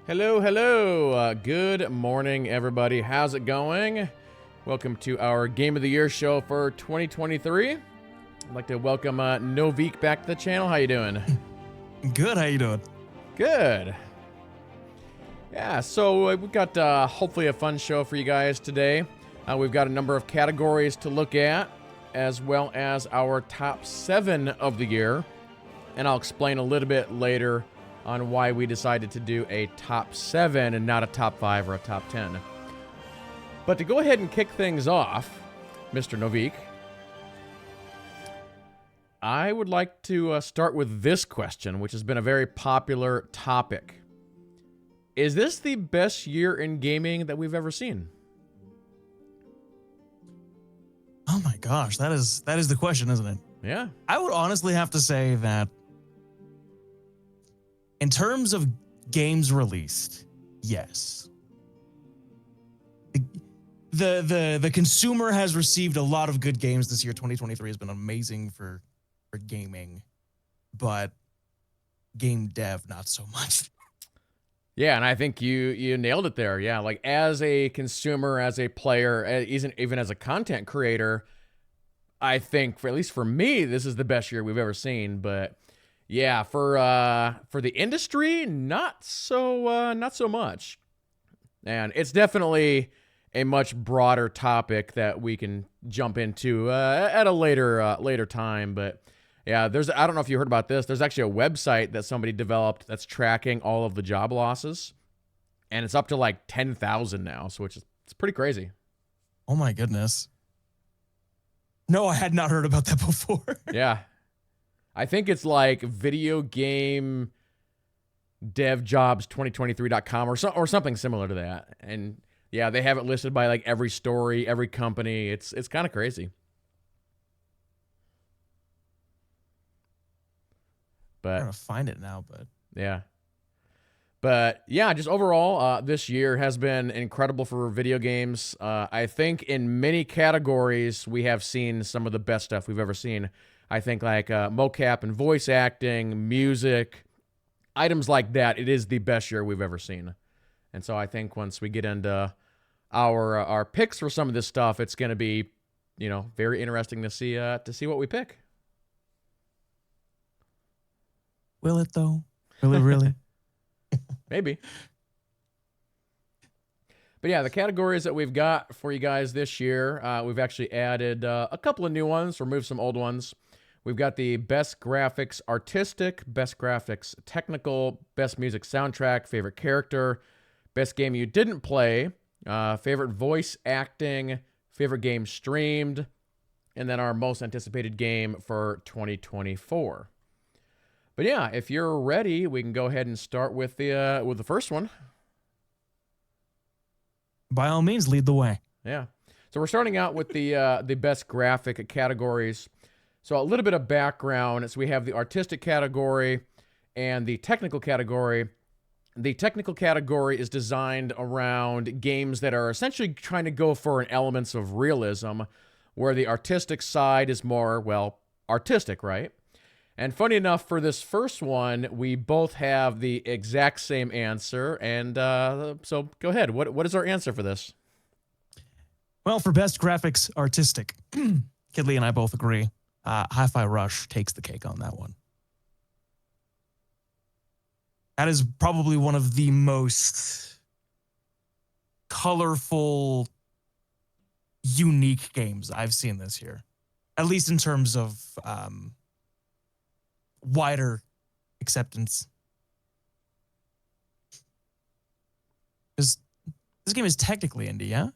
Hello, hello. Good morning, everybody. How's it going? Welcome to our Game of the Year show for 2023. I'd like to welcome Noviek back to the channel. How you doing? Good. How you doing? Good. Yeah, so we've got hopefully a fun show for you guys today. We've got a number of categories to look at, as well as our top 7 of the year. And I'll explain a little bit later on why we decided to do a top 7 and not a top 5 or a top 10. But to go ahead and kick things off, Mr. Noviek, I would like to start with this question, which has been a very popular topic. Is this the best year in gaming that we've ever seen? Oh my gosh, that is the question, isn't it? Yeah. I would honestly have to say that in terms of games released, yes. The consumer has received a lot of good games this year. 2023 has been amazing for gaming, but game dev not so much. Yeah, and I think you nailed it there. Yeah, like as a consumer, as a player, even as a content creator, I think at least for me, this is the best year we've ever seen. But yeah, for the industry, not so much. And it's definitely a much broader topic that we can jump into at a later time. But yeah, I don't know if you heard about this. There's actually a website that somebody developed that's tracking all of the job losses, and it's up to like 10,000 now. So it's pretty crazy. Oh my goodness. No, I had not heard about that before. Yeah. I think it's like video game dev jobs 2023.com or something similar to that. And yeah, they have it listed by like every story, every company. It's kind of crazy. But I'm gonna find it now, but yeah. But yeah, just overall, this year has been incredible for video games. I think in many categories, we have seen some of the best stuff we've ever seen. I think like mocap and voice acting, music, items like that, it is the best year we've ever seen. And so I think once we get into our picks for some of this stuff, it's going to be, very interesting to see what we pick. will it though? Will it really? Maybe. But yeah, the categories that we've got for you guys this year, we've actually added a couple of new ones, removed some old ones. We've got the best graphics artistic, best graphics technical, best music soundtrack, favorite character, best game you didn't play, favorite voice acting, favorite game streamed, and then our most anticipated game for 2024. But yeah, if you're ready, we can go ahead and start with the first one. By all means, lead the way. Yeah. So we're starting out with the best graphic categories. So a little bit of background. So we have the artistic category and the technical category. The technical category is designed around games that are essentially trying to go for an elements of realism, where the artistic side is more, well, artistic, right? And funny enough, for this first one, we both have the exact same answer. And so go ahead. What is our answer for this? Well, for best graphics artistic, Kidley and I both agree. Hi-Fi Rush takes the cake on that one. That is probably one of the most colorful, unique games I've seen this year, at least in terms of wider acceptance. Because this game is technically indie, yeah?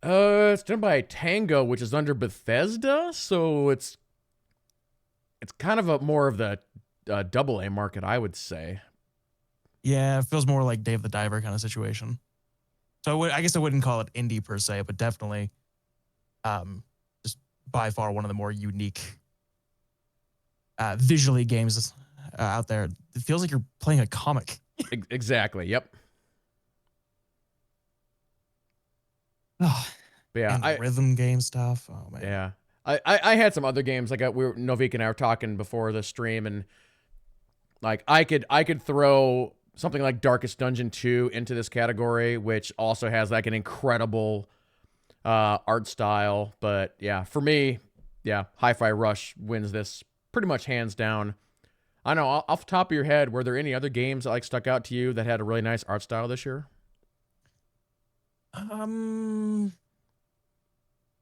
It's done by Tango, which is under Bethesda, so it's kind of more of the AA market, I would say. Yeah, it feels more like Dave the Diver kind of situation. So I guess I wouldn't call it indie per se, but definitely just by far one of the more unique visually games out there. It feels like you're playing a comic. Exactly, yep. Oh, but yeah, and rhythm game stuff. Oh man. Yeah. I had some other games like Noviek and I were talking before the stream, and like I could throw something like Darkest Dungeon 2 into this category, which also has like an incredible art style. But yeah, for me, yeah, Hi-Fi Rush wins this pretty much hands down. I know, off the top of your head, were there any other games that like stuck out to you that had a really nice art style this year? I'm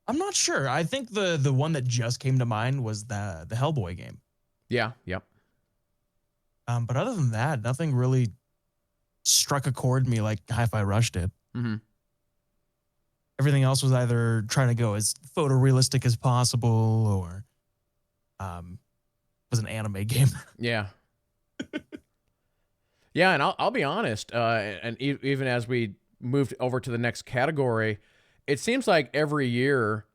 not sure. I think the one that just came to mind was the Hellboy game. Yeah, yep. But other than that, nothing really struck a chord in me like Hi-Fi Rush did. Mm-hmm. Everything else was either trying to go as photorealistic as possible or was an anime game. Yeah. Yeah, and I'll be honest, and even as we moved over to the next category, it seems like every year,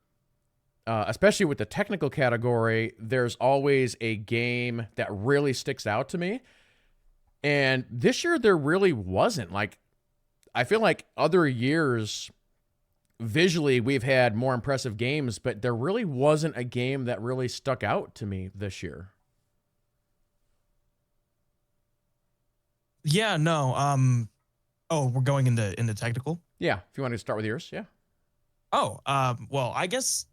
especially with the technical category, there's always a game that really sticks out to me. And this year there really wasn't. Like, I feel like other years visually we've had more impressive games, but there really wasn't a game that really stuck out to me this year. Yeah, no. Oh, we're going into technical. Yeah, if you want to start with yours, yeah. Oh, well, I guess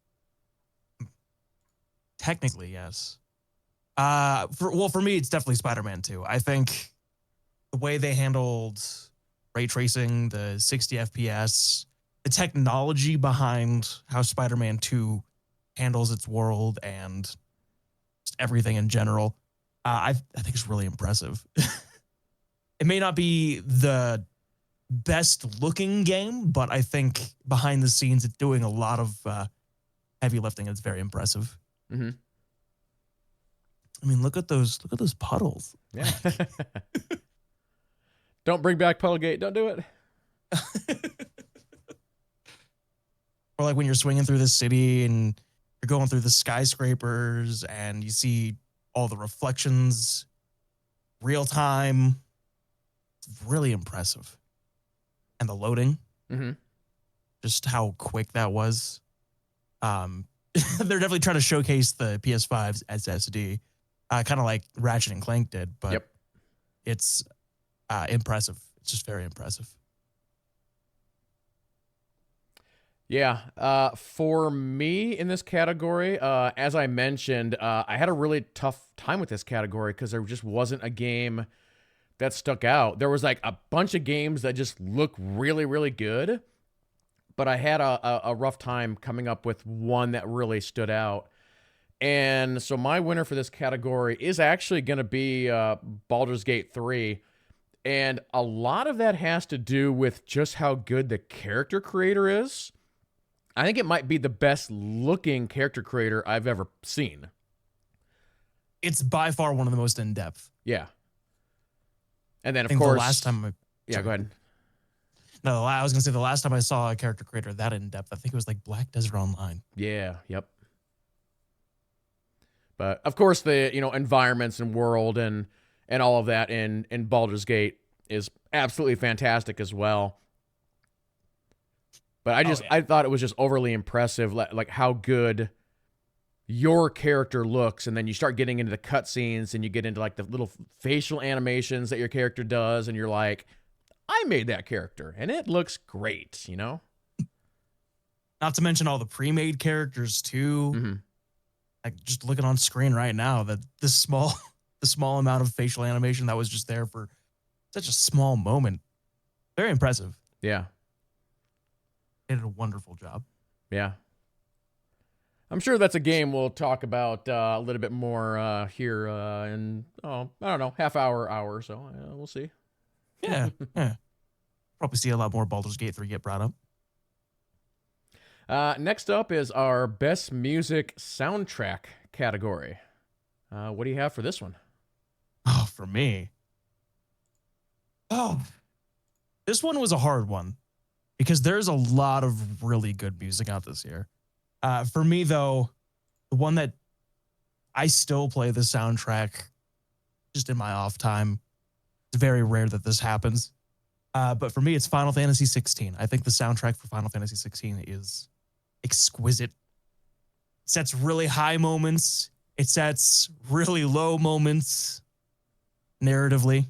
technically yes. For me, it's definitely Spider-Man 2. I think the way they handled ray tracing, the 60 FPS, the technology behind how Spider-Man 2 handles its world and just everything in general, I think it's really impressive. It may not be the best looking game, but I think behind the scenes, it's doing a lot of heavy lifting. It's very impressive. Mm-hmm. I mean, look at those puddles. Yeah. Don't bring back Puddlegate. Don't do it. Or like when you're swinging through the city and you're going through the skyscrapers and you see all the reflections real time. It's really impressive. And the loading, Mm-hmm. just how quick that was. They're definitely trying to showcase the PS5's SSD, kind of like Ratchet and Clank did, but Yep. it's impressive. It's just very impressive. Yeah. For me in this category, as I mentioned, I had a really tough time with this category because there just wasn't a game that stuck out. There was like a bunch of games that just look really, really good, but I had a rough time coming up with one that really stood out. And so my winner for this category is actually going to be Baldur's Gate 3. And a lot of that has to do with just how good the character creator is. I think it might be the best looking character creator I've ever seen. It's by far one of the most in depth. Yeah. And then, I of think course, the last time. yeah, go ahead. No, I was gonna say the last time I saw a character creator that in depth, I think it was like Black Desert Online. Yeah, yep. But of course, the environments and world and all of that in Baldur's Gate is absolutely fantastic as well. But I thought it was just overly impressive, like how good your character looks, and then you start getting into the cutscenes, and you get into like the little facial animations that your character does, and you're like, I made that character, and it looks great, Not to mention all the pre-made characters too. Mm-hmm. Like just looking on screen right now, that the small amount of facial animation that was just there for such a small moment. Very impressive. Yeah. They did a wonderful job. Yeah. I'm sure that's a game we'll talk about a little bit more here in, I don't know, half hour or so. We'll see. Yeah, yeah. Probably see a lot more Baldur's Gate 3 get brought up. Next up is our Best Music Soundtrack category. What do you have for this one? Oh, for me. Oh, this one was a hard one because there's a lot of really good music out this year. For me, though, the one that I still play the soundtrack just in my off time. It's very rare that this happens. But for me, it's Final Fantasy 16. I think the soundtrack for Final Fantasy 16 is exquisite. It sets really high moments. It sets really low moments narratively.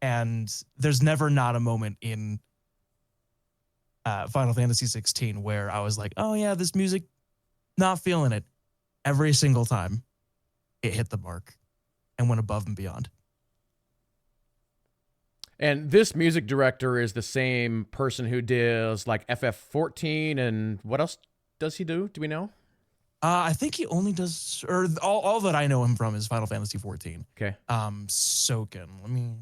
And there's never not a moment in Final Fantasy 16 where I was like, oh yeah, this music, not feeling it. Every single time it hit the mark and went above and beyond. And this music director is the same person who does like FF14 and what else does he do? Do we know? I think he only does, or all that I know him from is Final Fantasy 14. Okay. Soken. Let me.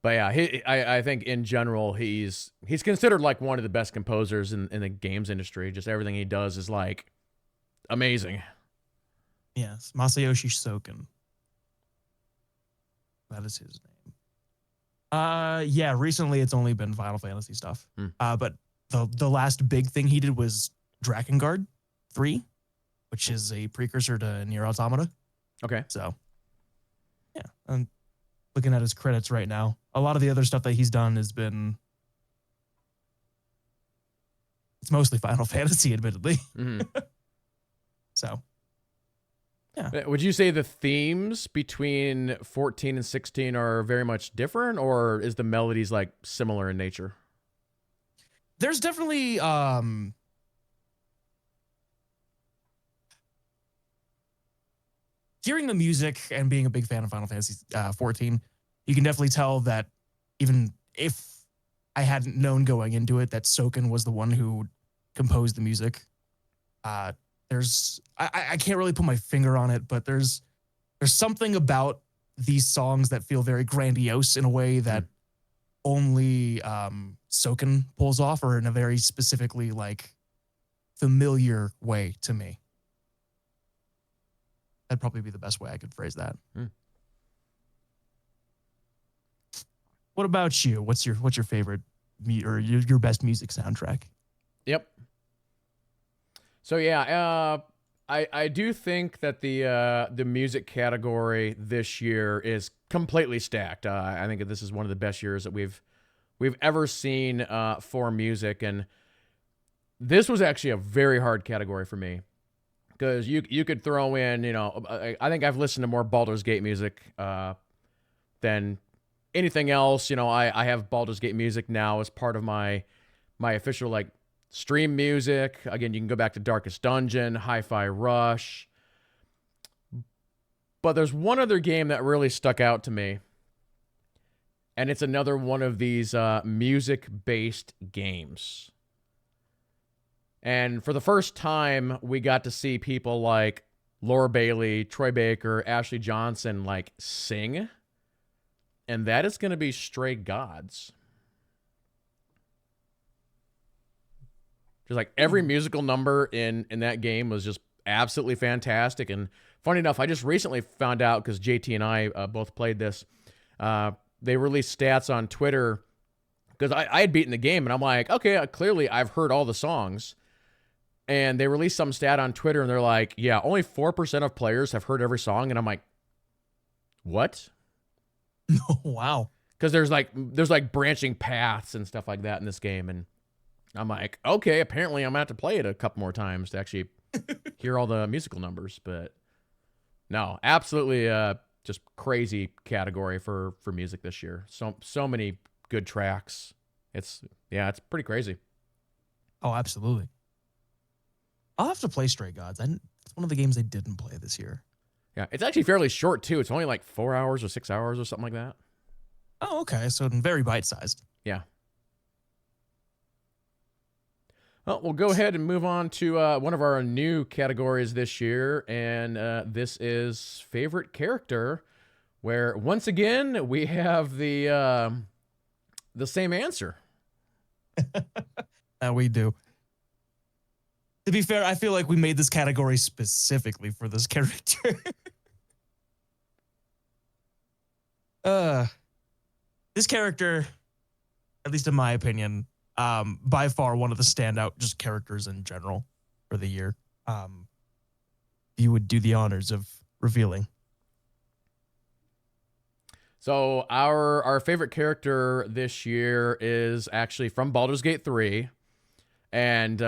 But yeah, I think in general he's considered like one of the best composers in the games industry. Just everything he does is like amazing. Yes, Masayoshi Soken. That is his name. Yeah, recently it's only been Final Fantasy stuff. But the last big thing he did was Drakengard 3, which is a precursor to Nier Automata. Okay. So, yeah, I'm looking at his credits right now. A lot of the other stuff that he's done has been, it's mostly Final Fantasy, admittedly. So, yeah. Would you say the themes between 14 and 16 are very much different, or is the melodies like similar in nature? There's definitely hearing the music and being a big fan of Final Fantasy 14, you can definitely tell that even if I hadn't known going into it that Soken was the one who composed the music, I can't really put my finger on it, but there's something about these songs that feel very grandiose in a way that only Soken pulls off, or in a very specifically like familiar way to me. That'd probably be the best way I could phrase that. What about you? What's your favorite or your best music soundtrack? Yep. So yeah, I do think that the music category this year is completely stacked. I think this is one of the best years that we've ever seen for music, and this was actually a very hard category for me because you could throw in, you know, I think I've listened to more Baldur's Gate music than anything else. You know, I have Baldur's Gate music now as part of my official like stream music. Again, you can go back to Darkest Dungeon, Hi-Fi Rush. But there's one other game that really stuck out to me, and it's another one of these music-based games. And for the first time, we got to see people like Laura Bailey, Troy Baker, Ashley Johnson like sing. And that is going to be Stray Gods. Just like every musical number in that game was just absolutely fantastic. And funny enough, I just recently found out, because JT and I both played this, they released stats on Twitter, because I had beaten the game, and I'm like, okay, clearly I've heard all the songs. And they released some stat on Twitter, and they're like, yeah, only 4% of players have heard every song. And I'm like, what? Oh, wow. Because there's like branching paths and stuff like that in this game. And I'm like, okay, apparently I'm going to have to play it a couple more times to actually hear all the musical numbers. But no, absolutely just crazy category for music this year. So many good tracks. It's pretty crazy. Oh, absolutely. I'll have to play Stray Gods. It's one of the games I didn't play this year. Yeah, it's actually fairly short too. It's only like 4 hours or 6 hours or something like that. Oh, okay. So very bite-sized. Yeah. Well, we'll go ahead and move on to one of our new categories this year, and this is favorite character, where once again we have the same answer. We do. To be fair, I feel like we made this category specifically for this character. This character, at least in my opinion, by far one of the standout just characters in general for the year. You would do the honors of revealing. So our favorite character this year is actually from Baldur's Gate 3, and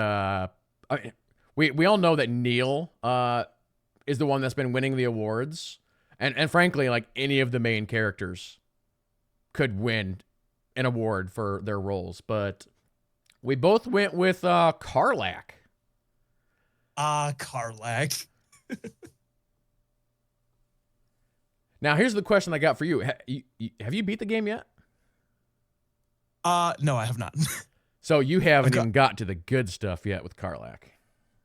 we all know that Neil is the one that's been winning the awards, and frankly, like any of the main characters could win an award for their roles, but we both went with Karlach. Karlach. Now, here's the question I got for you. Have you beat the game yet? No, I have not. So you haven't even got to the good stuff yet with Karlach.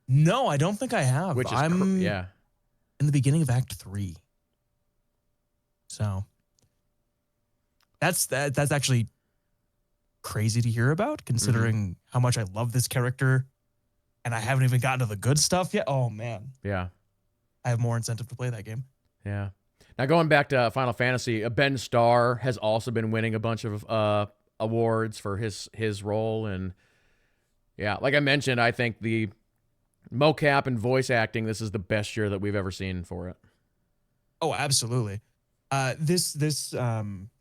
No, I don't think I have. Which is in the beginning of Act 3. So that's actually crazy to hear about, considering how much I love this character, and I haven't even gotten to the good stuff yet. Oh man. Yeah. I have more incentive to play that game. Yeah. Now going back to Final Fantasy, Ben Starr has also been winning a bunch of awards for his role, and yeah, like I mentioned, I think the mocap and voice acting, this is the best year that we've ever seen for it. Oh, absolutely. This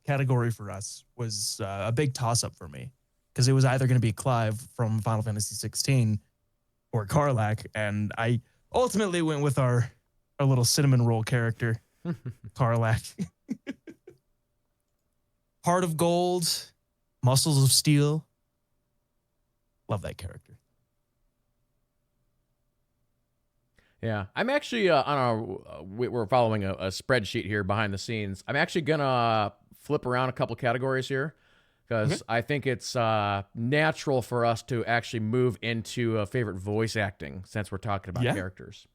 category for us was a big toss up for me, because it was either going to be Clive from Final Fantasy 16 or Karlach, and I ultimately went with our little cinnamon roll character, Karlach. Heart of gold, muscles of steel. Love that character. Yeah, I'm actually we're following a spreadsheet here behind the scenes. I'm actually gonna flip around a couple categories here, because I think it's natural for us to actually move into favorite voice acting, since we're talking about characters.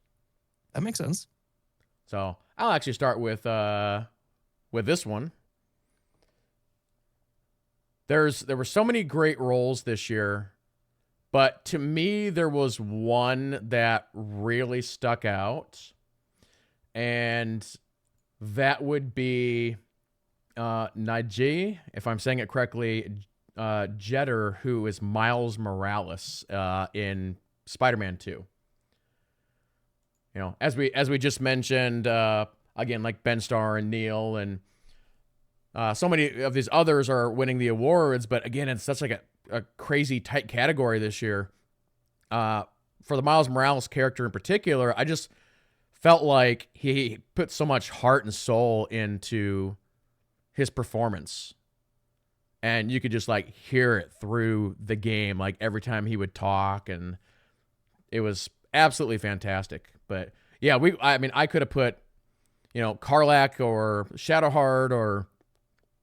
That makes sense. So I'll actually start with this one. There were so many great roles this year, but to me there was one that really stuck out, and that would be Naji, if I'm saying it correctly, Jeter, who is Miles Morales in Spider-Man 2. You know, as we just mentioned, again, like Ben Starr and Neil and so many of these others are winning the awards, but again, it's such like a crazy tight category this year. For the Miles Morales character in particular, I just felt like he put so much heart and soul into his performance, and you could just like hear it through the game, like every time he would talk, and it was absolutely fantastic. But yeah, I could have put, you know, Karlach or Shadowheart or,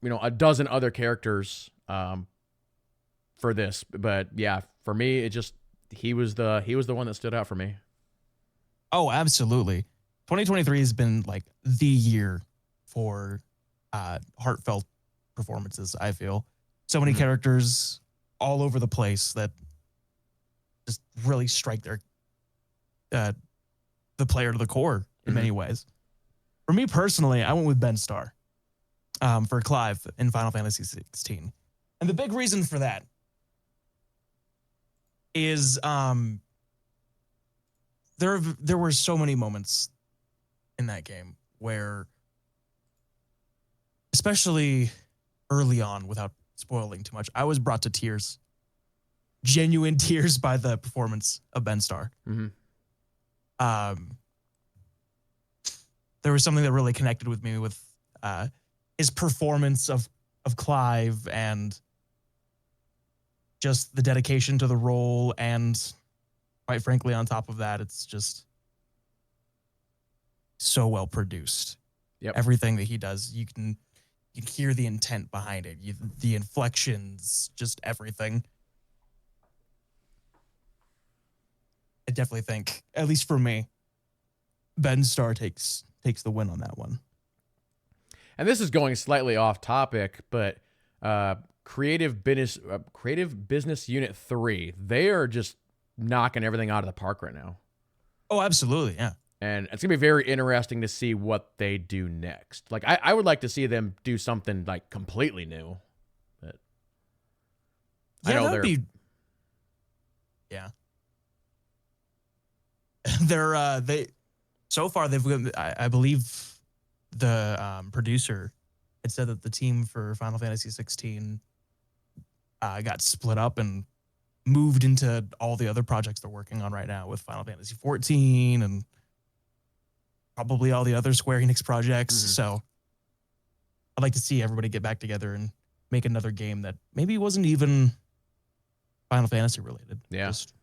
you know, a dozen other characters for this, but yeah, for me, it just he was the one that stood out for me. Oh, absolutely. 2023 has been like the year for heartfelt performances. I feel so many characters all over the place that just really strike their the player to the core in many ways. For me personally, I went with Ben Starr for Clive in Final Fantasy 16. And the big reason for that is there were so many moments in that game where, especially early on, without spoiling too much, I was brought to tears. Genuine tears by the performance of Ben Starr. There was something that really connected with me with his performance of Clive, and just the dedication to the role, and quite frankly, on top of that, it's just so well produced. Yep. Everything that he does, you can hear the intent behind it, the inflections, just everything. I definitely think, at least for me, Ben Starr takes the win on that one. And this is going slightly off topic, but Creative Business Unit 3, they are just knocking everything out of the park right now. Oh, absolutely, yeah. And it's going to be very interesting to see what they do next. Like, I would like to see them do something, like, completely new. But yeah, I know that'd be... Yeah. So far, I believe the producer had said that the team for Final Fantasy 16 got split up and moved into all the other projects they're working on right now, with Final Fantasy 14 and probably all the other Square Enix projects. So I'd like to see everybody get back together and make another game that maybe wasn't even Final Fantasy related. Yeah. Just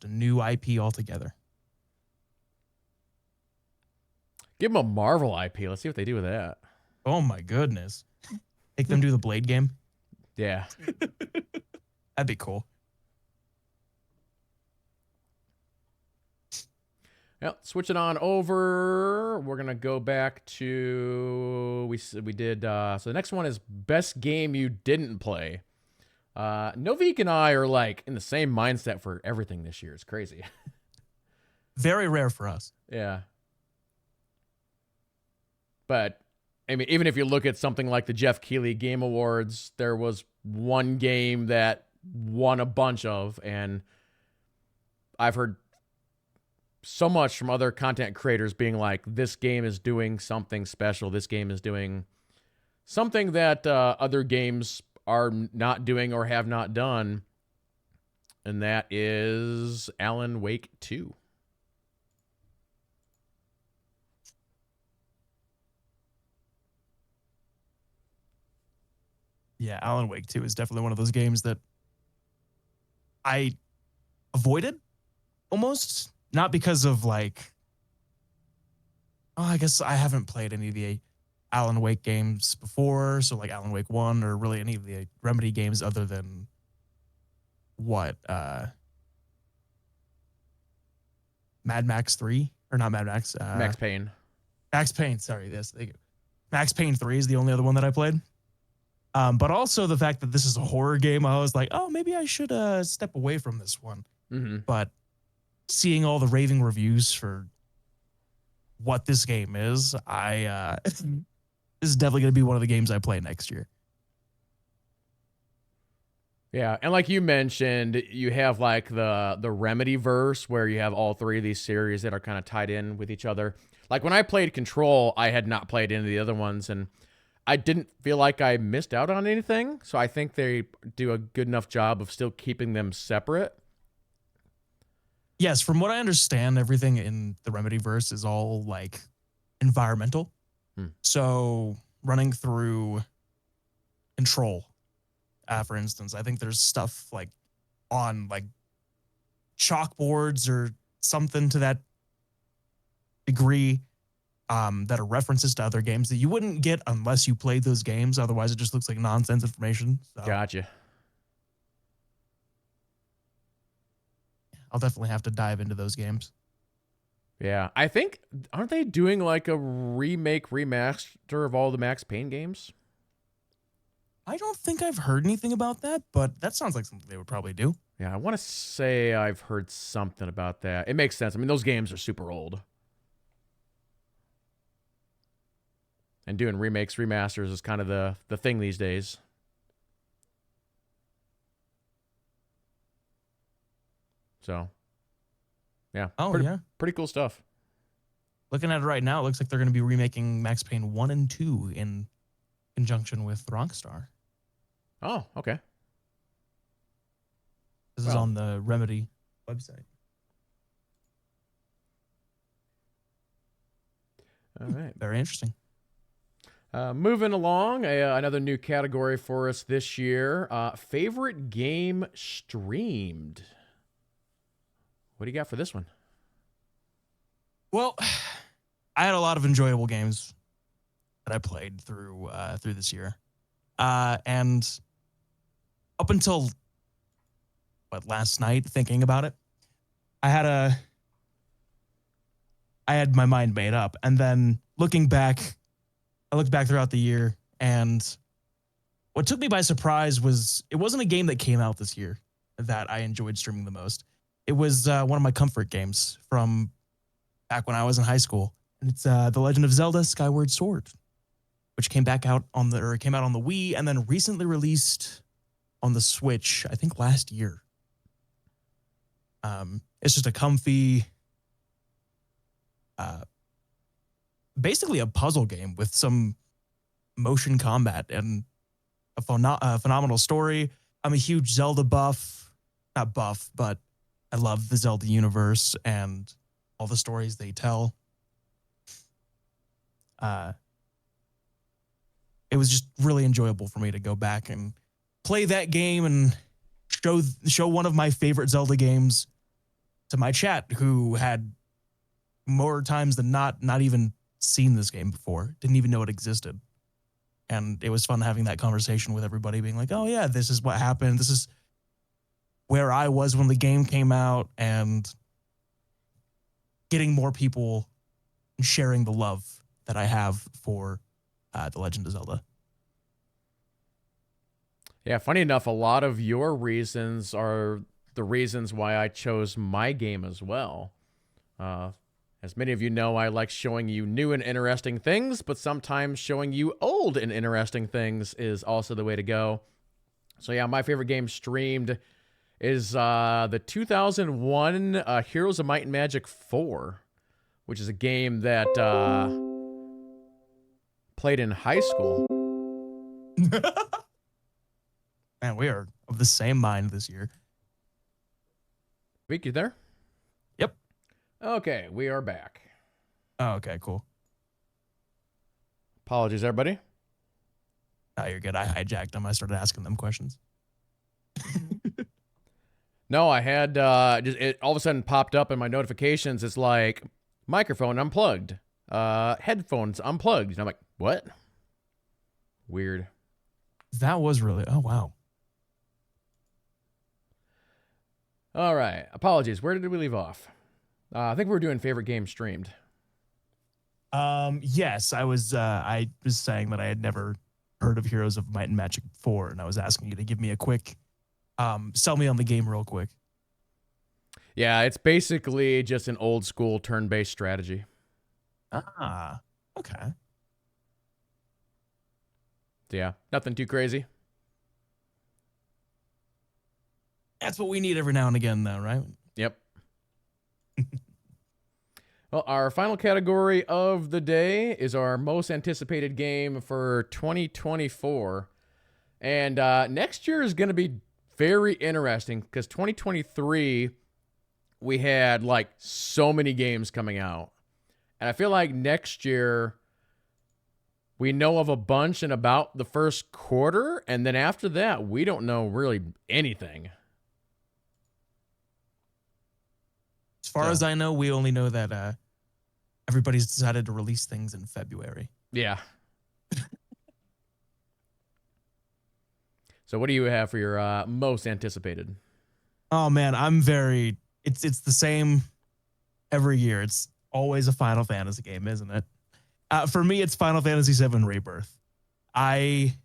a new IP altogether. Give them a Marvel IP. Let's see what they do with that. Oh my goodness. Make them do the Blade game. Yeah. That'd be cool. Yep, switching on over. We're gonna go back to we did. So the next one is best game you didn't play. Noviek and I are like in the same mindset for everything this year. It's crazy. Very rare for us. Yeah. But I mean, even if you look at something like the Jeff Keighley Game Awards, there was one game that won a bunch of, and I've heard so much from other content creators being like, this game is doing something special. This game is doing something that other games are not doing or have not done. And that is Alan Wake 2. Yeah, Alan Wake 2 is definitely one of those games that I avoided almost. Not because of like, oh, I guess I haven't played any of the Alan Wake games before. So like Alan Wake 1 or really any of the Remedy games other than what? Mad Max 3? Or not Mad Max. Max Payne. Max Payne, sorry. Yes, Max Payne 3 is the only other one that I played. But also the fact that this is a horror game, I was like, oh, maybe I should step away from this one. Mm-hmm. But seeing all the raving reviews for what this game is, this is definitely going to be one of the games I play next year. Yeah, and like you mentioned, you have like the Remedy verse where you have all three of these series that are kind of tied in with each other. Like when I played Control, I had not played any of the other ones, and I didn't feel like I missed out on anything. So I think they do a good enough job of still keeping them separate. Yes, from what I understand, everything in the Remedy verse is all like environmental. So running through Control, for instance, I think there's stuff like on like chalkboards or something to that degree that are references to other games that you wouldn't get unless you played those games. Otherwise, it just looks like nonsense information. So Gotcha. I'll definitely have to dive into those games. Yeah, I think, aren't they doing like a remaster of all the Max Payne games? I don't think I've heard anything about that, but that sounds like something they would probably do. Yeah, I want to say I've heard something about that. It makes sense. I mean, those games are super old. And doing remakes, remasters is kind of the thing these days. So, yeah. Pretty cool stuff. Looking at it right now, it looks like they're going to be remaking Max Payne 1 and 2 in conjunction with Rockstar. Oh, okay. This is on the Remedy website. All right. Very interesting. Moving along, another new category for us this year. Favorite game streamed. What do you got for this one? Well, I had a lot of enjoyable games that I played through this year. And up until last night, thinking about it, I had my mind made up. And then looking back, I looked back throughout the year, and what took me by surprise was it wasn't a game that came out this year that I enjoyed streaming the most. It was one of my comfort games from back when I was in high school. And it's The Legend of Zelda: Skyward Sword, which came out on the Wii and then recently released on the Switch, I think last year. It's just a comfy, basically a puzzle game with some motion combat and a phenomenal story. I'm a huge Zelda buff. Not buff, but I love the Zelda universe and all the stories they tell. it was just really enjoyable for me to go back and play that game and show one of my favorite Zelda games to my chat, who had more times than not even seen this game before, didn't even know it existed. And it was fun having that conversation with everybody, being like, oh yeah, this is what happened. This is where I was when the game came out, and getting more people and sharing the love that I have for The Legend of Zelda. Yeah, funny enough, a lot of your reasons are the reasons why I chose my game as well. As many of you know, I like showing you new and interesting things, but sometimes showing you old and interesting things is also the way to go. So yeah, my favorite game streamed is the 2001 Heroes of Might and Magic 4, which is a game that played in high school. Man, we are of the same mind this year. Vic, you there? Yep. Okay, we are back. Oh, okay, cool. Apologies, everybody. Oh, you're good. I hijacked them. I started asking them questions. No, I had just it all of a sudden popped up in my notifications. It's like microphone unplugged, headphones unplugged, and I'm like, what? Weird. That was really, oh, wow. All right. Apologies. Where did we leave off? I think we were doing favorite game streamed. Yes, I was saying that I had never heard of Heroes of Might and Magic 4, and I was asking you to give me a quick sell me on the game real quick. Yeah, it's basically just an old school turn-based strategy. Ah, okay. Yeah, nothing too crazy. That's what we need every now and again, though, right? Yep. Well, our final category of the day is our most anticipated game for 2024. And next year is going to be very interesting because 2023, we had like so many games coming out. And I feel like next year, we know of a bunch in about the first quarter. And then after that, we don't know really anything. As far as I know, we only know that everybody's decided to release things in February. Yeah. So what do you have for your most anticipated? Oh man, it's the same every year. It's always a Final Fantasy game, isn't it? For me, it's Final Fantasy VII Rebirth. I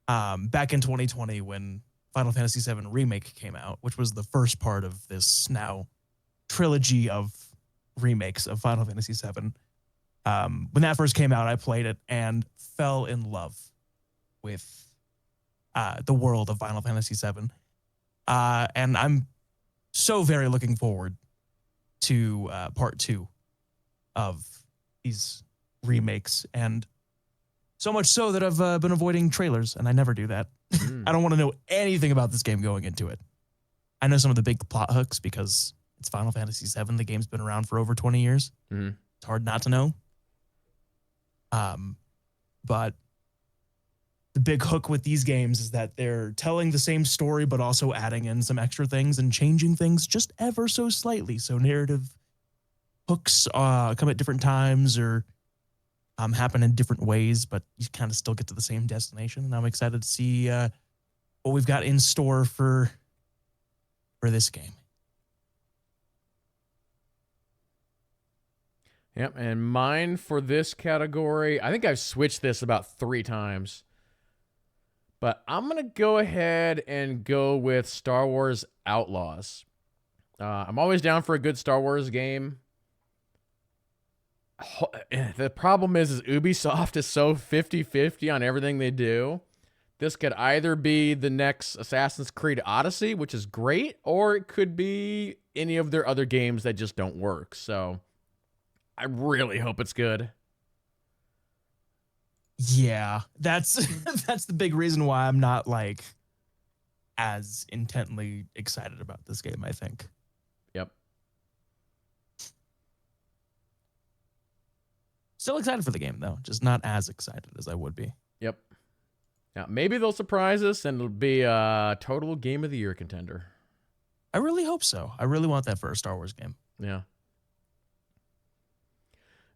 back in 2020 when Final Fantasy VII Remake came out, which was the first part of this now trilogy of remakes of Final Fantasy VII. When that first came out, I played it and fell in love with the world of Final Fantasy VII. And I'm so very looking forward to part 2 of these remakes. And so much so that I've been avoiding trailers, and I never do that. I don't want to know anything about this game going into it. I know some of the big plot hooks because it's Final Fantasy VII. The game's been around for over 20 years. Mm-hmm. It's hard not to know. But the big hook with these games is that they're telling the same story, but also adding in some extra things and changing things just ever so slightly. So narrative hooks come at different times or happen in different ways, but you kind of still get to the same destination. And I'm excited to see what we've got in store for this game. Yep, and mine for this category, I think I've switched this about 3 times. But I'm going to go ahead and go with Star Wars Outlaws. I'm always down for a good Star Wars game. The problem is Ubisoft is so 50-50 on everything they do. This could either be the next Assassin's Creed Odyssey, which is great, or it could be any of their other games that just don't work. So I really hope it's good. Yeah, that's that's the big reason why I'm not like as intently excited about this game, I think. Yep. Still excited for the game, though. Just not as excited as I would be. Yep. Yeah, maybe they'll surprise us and it'll be a total Game of the Year contender. I really hope so. I really want that for a Star Wars game. Yeah.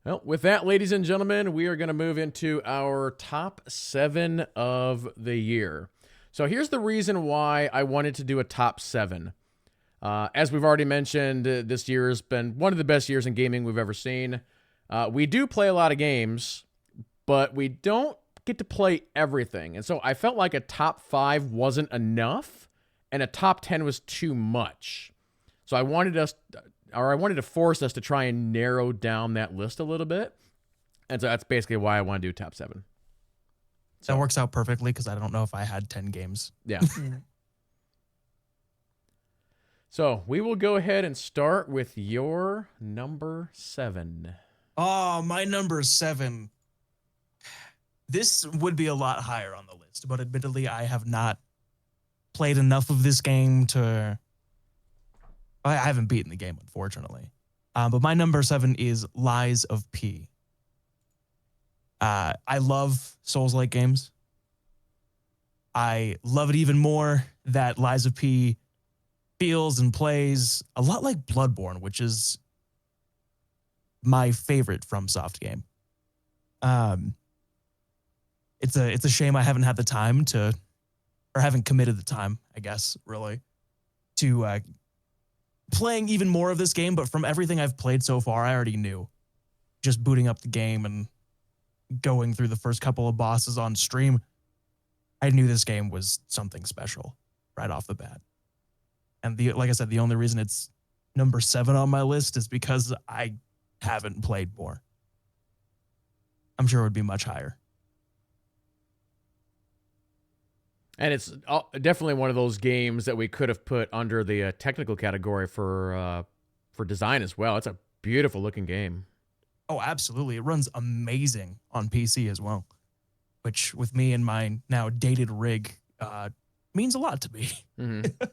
Well, with that, ladies and gentlemen, we are going to move into our top 7 of the year. So here's the reason why I wanted to do a top 7. As we've already mentioned, this year has been one of the best years in gaming we've ever seen. We do play a lot of games, but we don't get to play everything. And so I felt like a top 5 wasn't enough, and a top 10 was too much. So I wanted to force us to try and narrow down that list a little bit. And so that's basically why I want to do top 7. So that works out perfectly because I don't know if I had 10 games. Yeah. So we will go ahead and start with your number 7. Oh, my number 7. This would be a lot higher on the list, but admittedly, I have not played enough of this game to... I haven't beaten the game, unfortunately. But my number 7 is Lies of P. I love Souls-like games. I love it even more that Lies of P feels and plays a lot like Bloodborne, which is my favorite FromSoft game. It's a shame I haven't had the time to, or haven't committed the time, I guess, really, to playing even more of this game. But from everything I've played so far, I already knew. Just booting up the game and going through the first couple of bosses on stream, I knew this game was something special right off the bat. And like I said, the only reason it's number 7 on my list is because I haven't played more. I'm sure it would be much higher. And it's definitely one of those games that we could have put under the technical category for design as well. It's a beautiful looking game. Oh, absolutely. It runs amazing on PC as well, which with me and my now dated rig means a lot to me. Mm-hmm.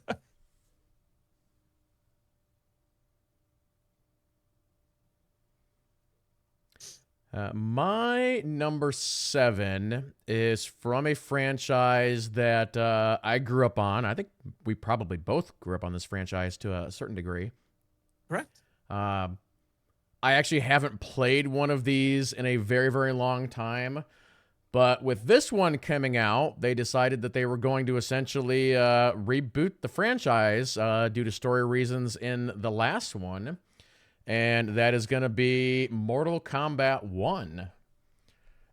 My number 7 is from a franchise that I grew up on. I think we probably both grew up on this franchise to a certain degree. Correct. I actually haven't played one of these in a very, very long time. But with this one coming out, they decided that they were going to essentially reboot the franchise due to story reasons in the last one. And that is going to be Mortal Kombat 1.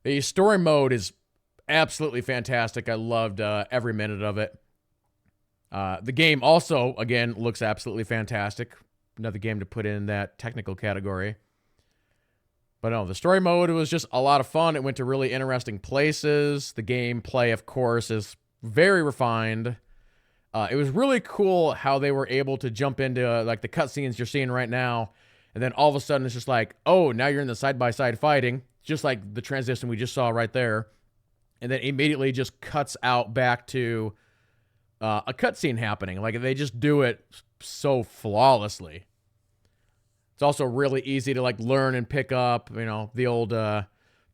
The story mode is absolutely fantastic. I loved every minute of it. The game also, again, looks absolutely fantastic. Another game to put in that technical category. But no, the story mode was just a lot of fun. It went to really interesting places. The gameplay, of course, is very refined. It was really cool how they were able to jump into like the cutscenes you're seeing right now. And then all of a sudden, it's just like, oh, now you're in the side-by-side fighting, just like the transition we just saw right there. And then immediately just cuts out back to a cutscene happening. Like, they just do it so flawlessly. It's also really easy to, like, learn and pick up, you know, the old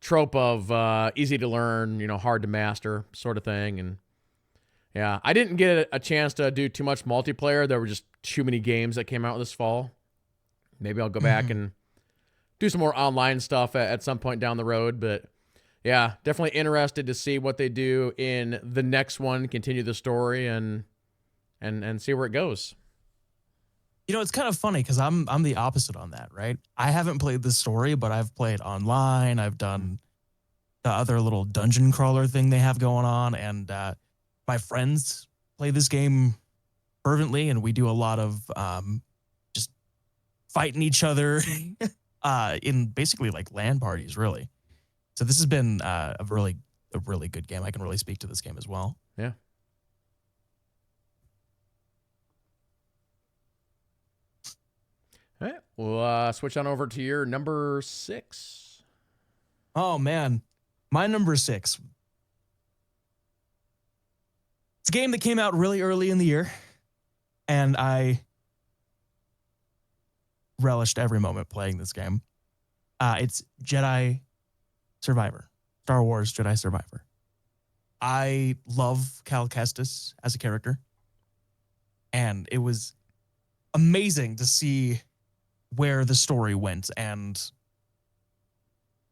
trope of easy to learn, you know, hard to master sort of thing. And, yeah, I didn't get a chance to do too much multiplayer. There were just too many games that came out this fall. Maybe I'll go back and do some more online stuff at some point down the road. But yeah, definitely interested to see what they do in the next one, continue the story and see where it goes. You know, it's kind of funny because I'm the opposite on that, right? I haven't played the story, but I've played online. I've done the other little dungeon crawler thing they have going on. And my friends play this game fervently, and we do a lot of fighting each other in basically like LAN parties, really. So this has been a really good game. I can really speak to this game as well. Yeah. All right. We'll switch on over to your number 6. Oh, man. My number 6. It's a game that came out really early in the year, and I relished every moment playing this game. It's Jedi Survivor, Star Wars Jedi Survivor. I love Cal Kestis as a character, and it was amazing to see where the story went. And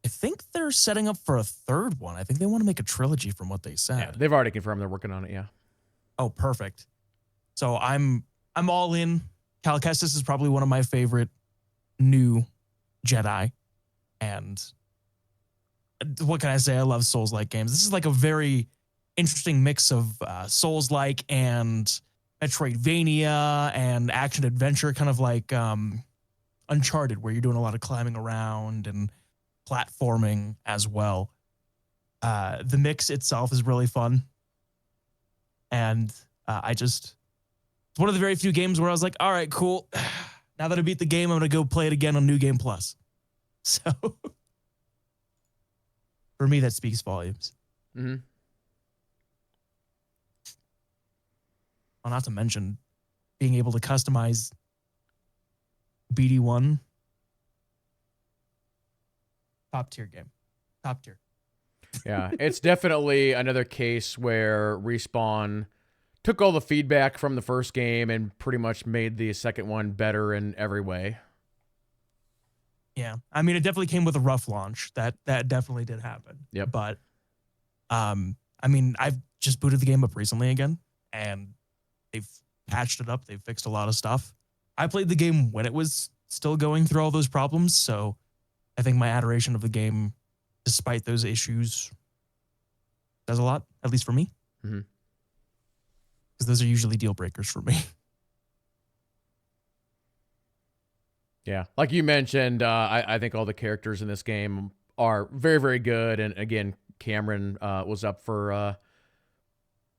I think they're setting up for a third one. I think they want to make a trilogy from what they said. Yeah, they've already confirmed they're working on it. Yeah. Oh, perfect. So I'm all in. Cal Kestis is probably one of my favorite new Jedi. And what can I say? I love Souls-like games. This is like a very interesting mix of Souls-like and Metroidvania and action adventure, kind of like Uncharted, where you're doing a lot of climbing around and platforming as well. The mix itself is really fun. And it's one of the very few games where I was like, all right, cool. Now that I beat the game, I'm going to go play it again on New Game Plus. So for me, that speaks volumes. Mm-hmm. Well, not to mention being able to customize BD1. Top tier game. Top tier. Yeah, it's definitely another case where Respawn took all the feedback from the first game and pretty much made the second one better in every way. Yeah. I mean, it definitely came with a rough launch. That definitely did happen. Yep. But I mean, I've just booted the game up recently again, and they've patched it up. They've fixed a lot of stuff. I played the game when it was still going through all those problems, so I think my adoration of the game, despite those issues, does a lot, at least for me. Mm-hmm. Because those are usually deal breakers for me. Yeah, like you mentioned, I think all the characters in this game are very, very good. And again, Cameron was up for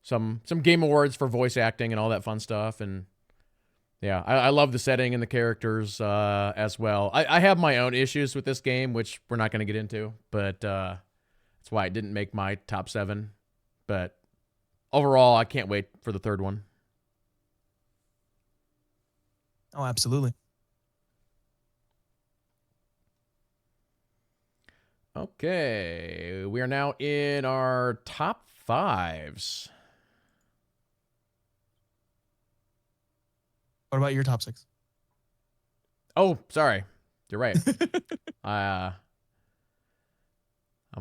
some game awards for voice acting and all that fun stuff. And yeah, I love the setting and the characters as well. I have my own issues with this game, which we're not going to get into, but that's why it didn't make my top 7. But overall, I can't wait for the third one. Oh, absolutely. Okay, we are now in our top 5s. What about your top 6? Oh, sorry. You're right. I'm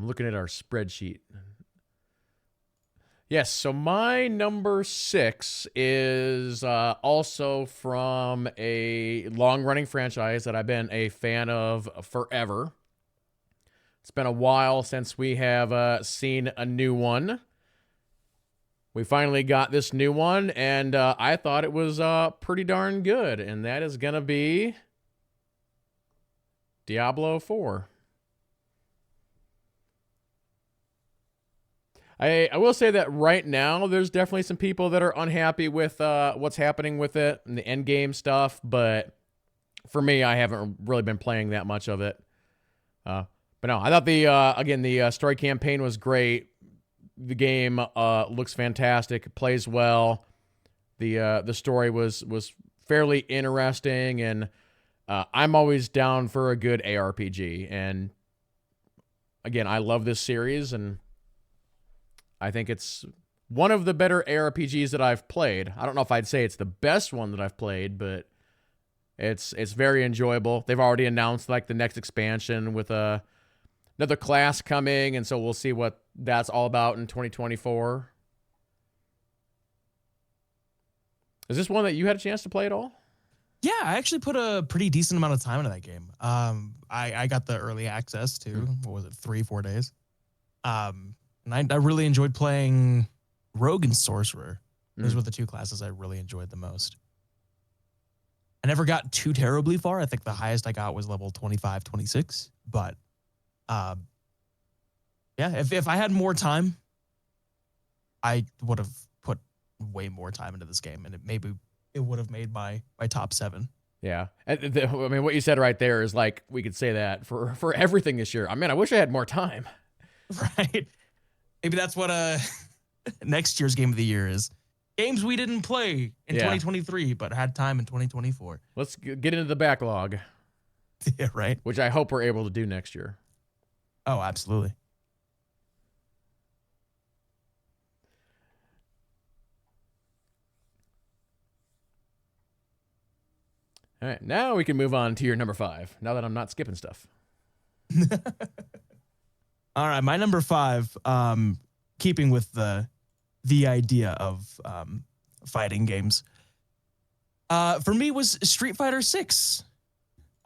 looking at our spreadsheet. Yes, so my number 6 is also from a long-running franchise that I've been a fan of forever. It's been a while since we have seen a new one. We finally got this new one, and I thought it was pretty darn good, and that is going to be Diablo 4. I will say that right now, there's definitely some people that are unhappy with what's happening with it and the end game stuff, but for me, I haven't really been playing that much of it. But no, I thought the story campaign was great. The game looks fantastic. It plays well. The story was fairly interesting, and I'm always down for a good ARPG. And again, I love this series, and I think it's one of the better ARPGs that I've played. I don't know if I'd say it's the best one that I've played, but it's very enjoyable. They've already announced like the next expansion with another class coming, and so we'll see what that's all about in 2024. Is this one that you had a chance to play at all? Yeah, I actually put a pretty decent amount of time into that game. I got the early access to, what was it, 3-4 days. And I really enjoyed playing Rogue and Sorcerer. Those were the two classes I really enjoyed the most. I never got too terribly far. I think the highest I got was level 25, 26. But yeah, if I had more time, I would have put way more time into this game, and it would have made my top 7. Yeah. I mean, what you said right there is like, we could say that for everything this year. I mean, I wish I had more time. Right. Maybe that's what next year's game of the year is. Games we didn't play in 2023, but had time in 2024. Let's get into the backlog. Yeah, right. Which I hope we're able to do next year. Oh, absolutely. All right, now we can move on to your number 5. Now that I'm not skipping stuff. All right, my number 5, keeping with the idea of fighting games, for me was Street Fighter 6.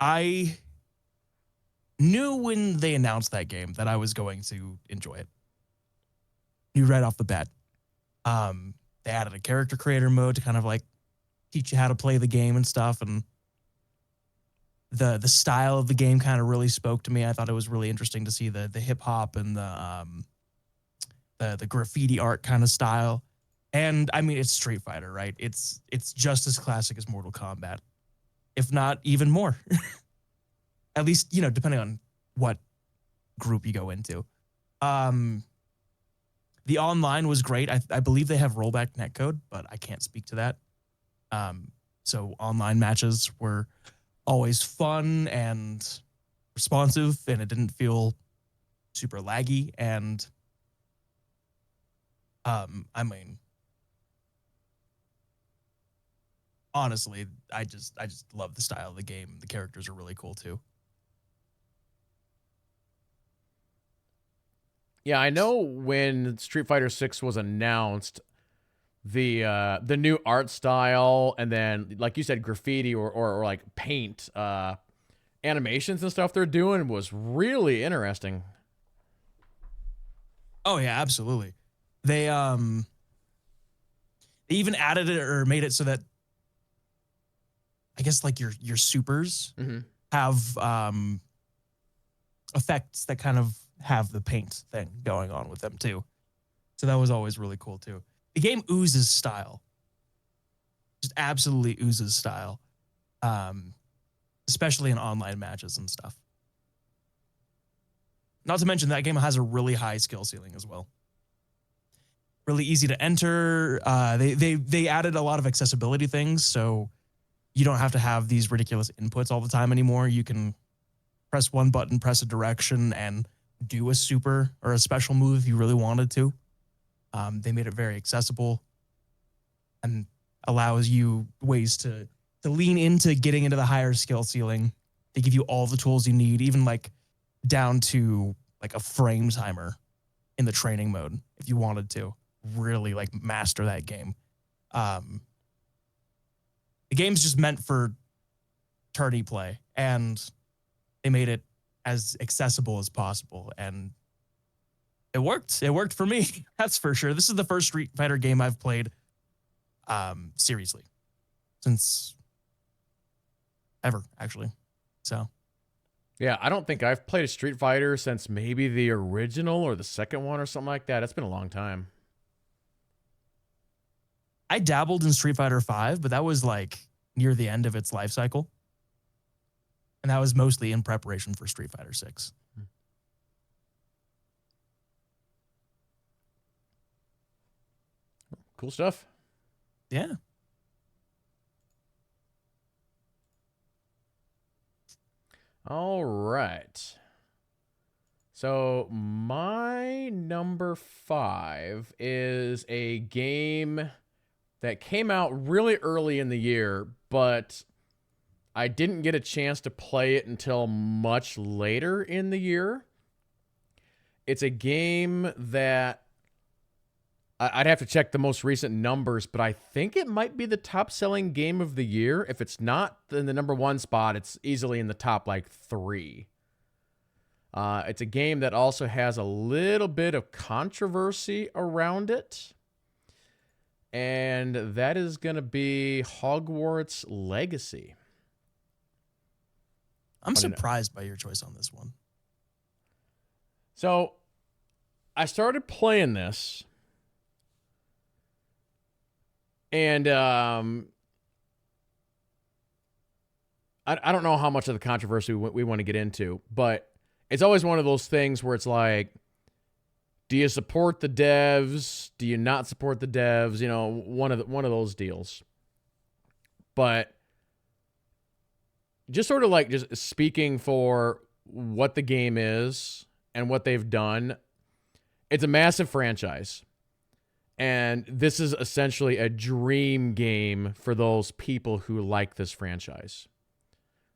I knew when they announced that game that I was going to enjoy it. Knew right off the bat. They added a character creator mode to kind of like teach you how to play the game and stuff, and the style of the game kind of really spoke to me. I thought it was really interesting to see the hip hop and the graffiti art kind of style. And I mean, it's Street Fighter, right? It's just as classic as Mortal Kombat, if not even more. At least, depending on what group you go into. The online was great. I believe they have rollback netcode, but I can't speak to that. So online matches were always fun and responsive, and it didn't feel super laggy. And I mean, honestly, I just love the style of the game. The characters are really cool too. Yeah, I know when Street Fighter 6 was announced, the new art style and then like you said graffiti or like paint animations and stuff they're doing was really interesting. Oh yeah, absolutely. They even added it or made it so that I guess like your supers Mm-hmm. have effects that kind of have the paint thing going on with them too. So that was always really cool too. The game oozes style. Just absolutely oozes style. Um, Especially in online matches and stuff. Not to mention that game has a really high skill ceiling as well. Really easy to enter. They added a lot of accessibility things, so you don't have to have these ridiculous inputs all the time anymore. You can press one button, press a direction, and do a super or a special move if you really wanted to. They made it very accessible and allows you ways to lean into getting into the higher skill ceiling. They give you all the tools you need, even like down to like a frame timer in the training mode if you wanted to really like master that game. The game's just meant for tourney play, and they made it as accessible as possible, and it worked. It worked for me. That's for sure. This is the first Street Fighter game I've played seriously since ever, actually. So Yeah, I don't think I've played a Street Fighter since maybe the original or the second one or something like that. It's been a long time. I dabbled in Street Fighter 5, but that was like near the end of its life cycle. And that was mostly in preparation for Street Fighter 6. Cool stuff. Yeah. All right. So my number 5 is a game that came out really early in the year, but I didn't get a chance to play it until much later in the year. It's a game that I'd have to check the most recent numbers, but I think it might be the top selling game of the year. If it's not in the number 1 spot, it's easily in the top like 3. It's a game that also has a little bit of controversy around it. And that is going to be Hogwarts Legacy. I'm surprised by your choice on this one. So I started playing this. And I don't know how much of the controversy we want to get into, but it's always one of those things where it's like, do you support the devs? Do you not support the devs? You know, one of those deals. But just sort of like just speaking for what the game is and what they've done, it's a massive franchise. And this is essentially a dream game for those people who like this franchise.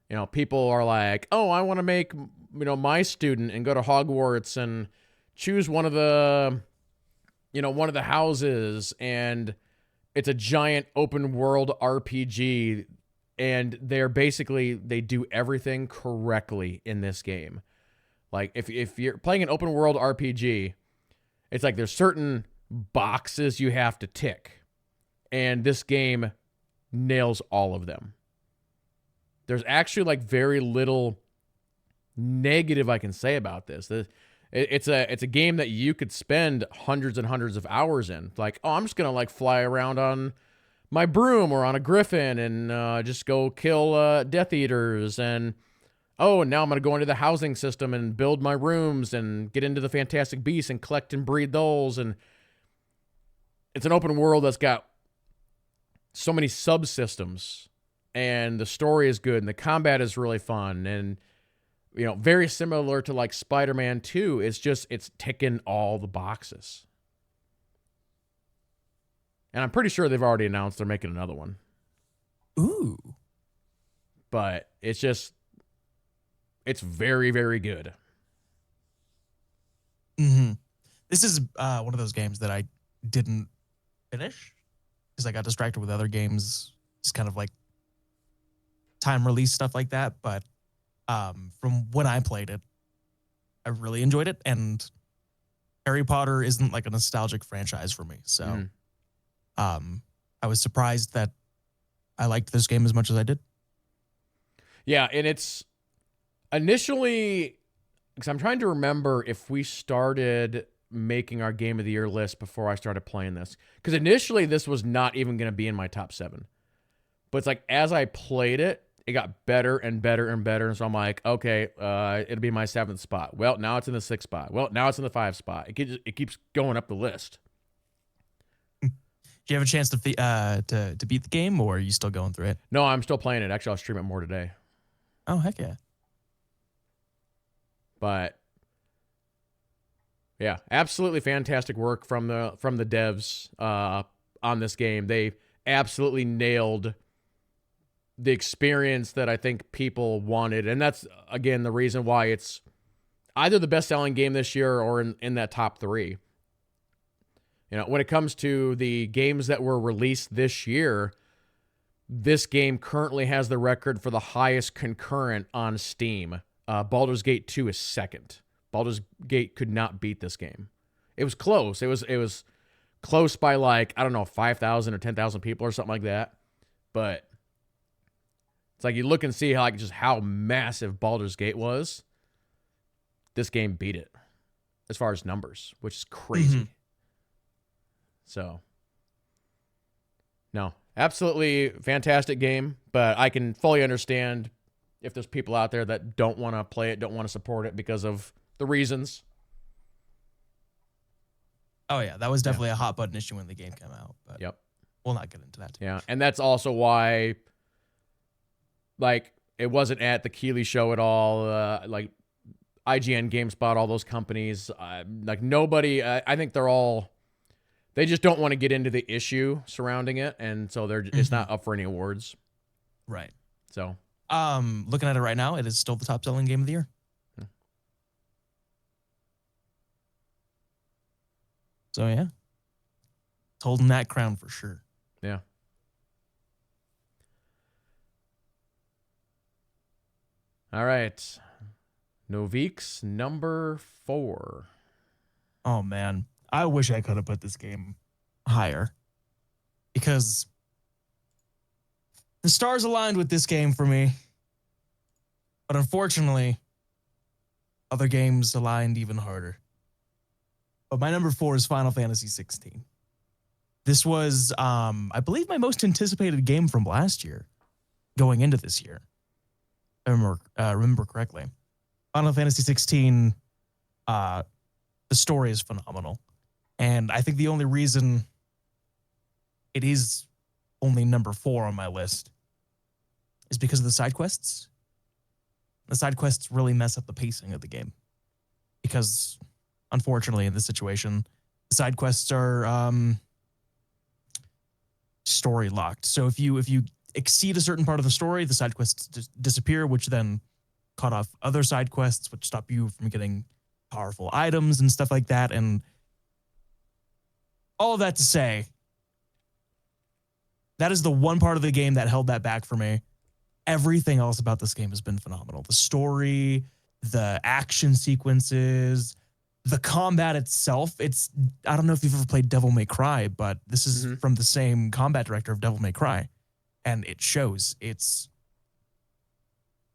You know, people are like, "Oh, I want to make, my student and go to Hogwarts and choose one of the, one of the houses, and it's a giant open world RPG, and they do everything correctly in this game. Like if you're playing an open world RPG, it's like there's certain boxes you have to tick, and this game nails all of them. There's actually like very little negative I can say about this. It's a game that you could spend hundreds and hundreds of hours in. Like, oh, I'm just gonna like fly around on my broom or on a griffin and just go kill Death Eaters, and oh, and now I'm gonna go into the housing system and build my rooms and get into the Fantastic Beasts and collect and breed those. And it's an open world that's got so many subsystems, and the story is good, and the combat is really fun, and very similar to like Spider-Man 2. It's ticking all the boxes. And I'm pretty sure they've already announced they're making another one. Ooh. But it's very, very good. Mm-hmm. This is one of those games that I didn't finish because I got distracted with other games, just kind of like time release stuff like that. But from when I played it, I really enjoyed it. And Harry Potter isn't like a nostalgic franchise for me. So I was surprised that I liked this game as much as I did. Yeah, and it's initially, because I'm trying to remember if we started making our Game of the Year list before I started playing this. Because initially this was not even going to be in my top 7. But it's like as I played it, it got better and better and better. And so I'm like, okay, it'll be my 7th spot. Well, now it's in the 6th spot. Well, now it's in the 5th spot. It keeps going up the list. Do you have a chance to beat the game, or are you still going through it? No, I'm still playing it. Actually, I'll stream it more today. Oh, heck yeah. But yeah, absolutely fantastic work from the devs on this game. They absolutely nailed the experience that I think people wanted, and that's again the reason why it's either the best-selling game this year or in that top 3. When it comes to the games that were released this year, this game currently has the record for the highest concurrent on Steam. Baldur's Gate 2 is 2nd. Baldur's Gate could not beat this game. It was close. It was close by like, I don't know, 5,000 or 10,000 people or something like that. But it's like you look and see how massive Baldur's Gate was. This game beat it as far as numbers, which is crazy. Mm-hmm. So, no, absolutely fantastic game, but I can fully understand if there's people out there that don't want to play it, don't want to support it because of the reasons. Oh, yeah, that was definitely a hot button issue when the game came out. But yep. We'll not get into that. Yeah, and that's also why, like, it wasn't at the Keighley show at all. Like, IGN, GameSpot, all those companies, like nobody, I think they just don't want to get into the issue surrounding it, and so it's not up for any awards. Right. So, looking at it right now, it is still the top-selling game of the year. So yeah, it's holding that crown for sure. Yeah. All right, Noviek's number 4. Oh man, I wish I could have put this game higher because the stars aligned with this game for me. But unfortunately, other games aligned even harder. But my number 4 is Final Fantasy 16. This was, I believe, my most anticipated game from last year going into this year. I remember correctly. Final Fantasy 16, the story is phenomenal. And I think the only reason it is only number 4 on my list is because of the side quests. The side quests really mess up the pacing of the game because unfortunately in this situation, side quests are story locked. So if you exceed a certain part of the story, the side quests disappear, which then cut off other side quests, which stop you from getting powerful items and stuff like that. And all of that to say, that is the one part of the game that held that back for me. Everything else about this game has been phenomenal. The story, the action sequences, the combat itself. I don't know if you've ever played Devil May Cry, but this is from the same combat director of Devil May Cry, and it shows. It's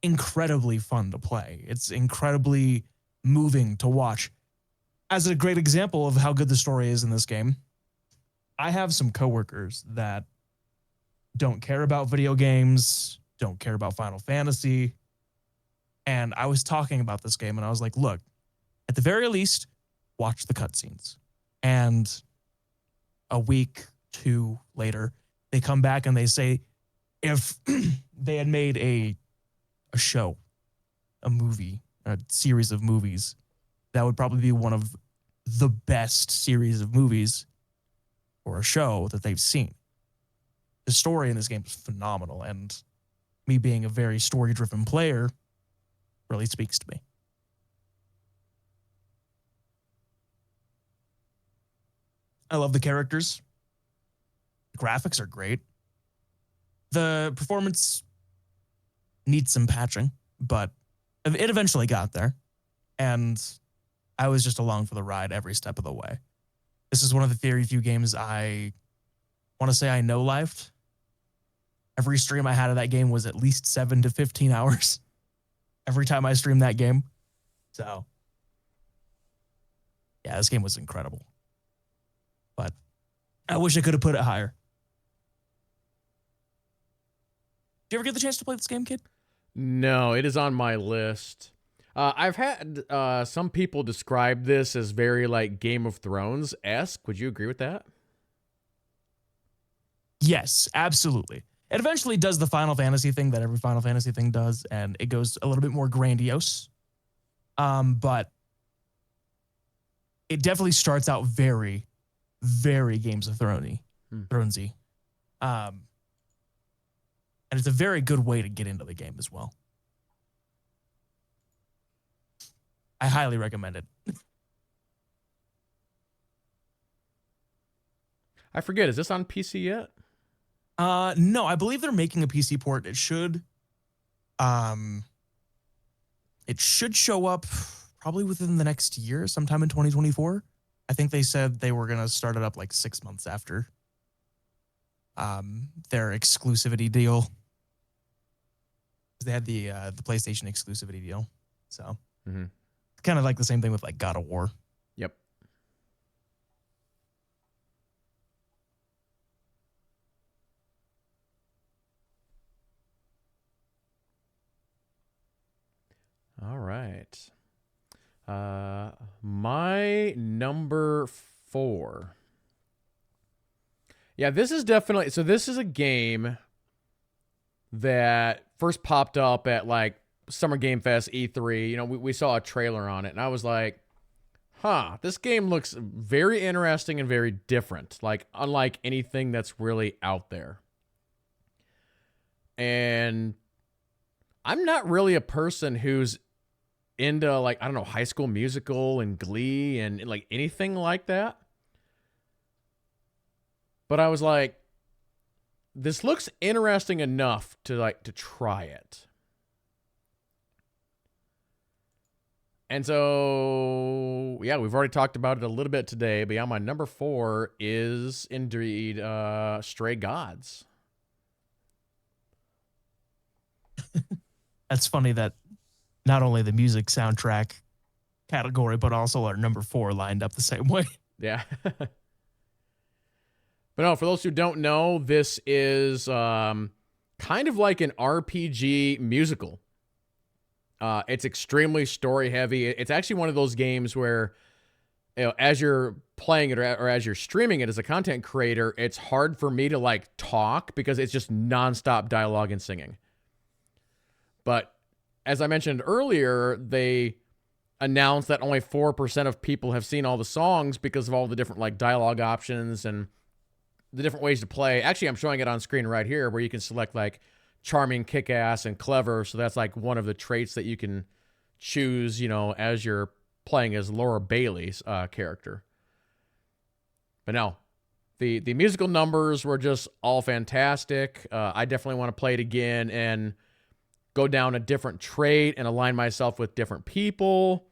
incredibly fun to play. It's incredibly moving to watch. As a great example of how good the story is in this game, I have some coworkers that don't care about video games, don't care about Final Fantasy. And I was talking about this game and I was like, look, at the very least, watch the cutscenes. And a week, two later, they come back and they say, if they had made a show, a movie, a series of movies, that would probably be one of the best series of movies or a show that they've seen. The story in this game is phenomenal, and me being a very story-driven player really speaks to me. I love the characters. The graphics are great. The performance needs some patching, but it eventually got there, and I was just along for the ride every step of the way. This is one of the very few games I want to say I no-lifed. Every stream I had of that game was at least 7 to 15 hours every time I streamed that game. So, yeah, this game was incredible. But I wish I could have put it higher. Did you ever get the chance to play this game, kid? No, it is on my list. I've had some people describe this as very like Game of Thrones-esque. Would you agree with that? Yes, absolutely. It eventually does the Final Fantasy thing that every Final Fantasy thing does, and it goes a little bit more grandiose. But it definitely starts out very, very Games of Thronesy. And it's a very good way to get into the game as well. I highly recommend it. I forget, is this on PC yet? No, I believe they're making a PC port. It should show up probably within the next year, sometime in 2024. I think they said they were gonna start it up like 6 months after their exclusivity deal. They had the PlayStation exclusivity deal, so kind of like the same thing with like God of War. Yep. All right. My number 4. Yeah, this is definitely, so this is a game that first popped up at like Summer Game Fest E3. You know, we saw a trailer on it and I was like, huh, this game looks very interesting and very different, like unlike anything that's really out there. And I'm not really a person who's into like, I don't know, High School Musical and Glee and like anything like that. But I was like, this looks interesting enough to try it. And so, yeah, we've already talked about it a little bit today, but yeah, my number 4 is indeed Stray Gods. That's funny that not only the music soundtrack category, but also our number 4 lined up the same way. Yeah. But no, for those who don't know, this is kind of like an RPG musical. It's extremely story heavy. It's actually one of those games where, you know, as you're playing it or as you're streaming it as a content creator, it's hard for me to like talk because it's just nonstop dialogue and singing. But as I mentioned earlier, they announced that only 4% of people have seen all the songs because of all the different like dialogue options and the different ways to play. Actually, I'm showing it on screen right here where you can select like charming, kick-ass, and clever. So that's like one of the traits that you can choose, as you're playing as Laura Bailey's character. But no, the musical numbers were just all fantastic. I definitely want to play it again and go down a different trait and align myself with different people.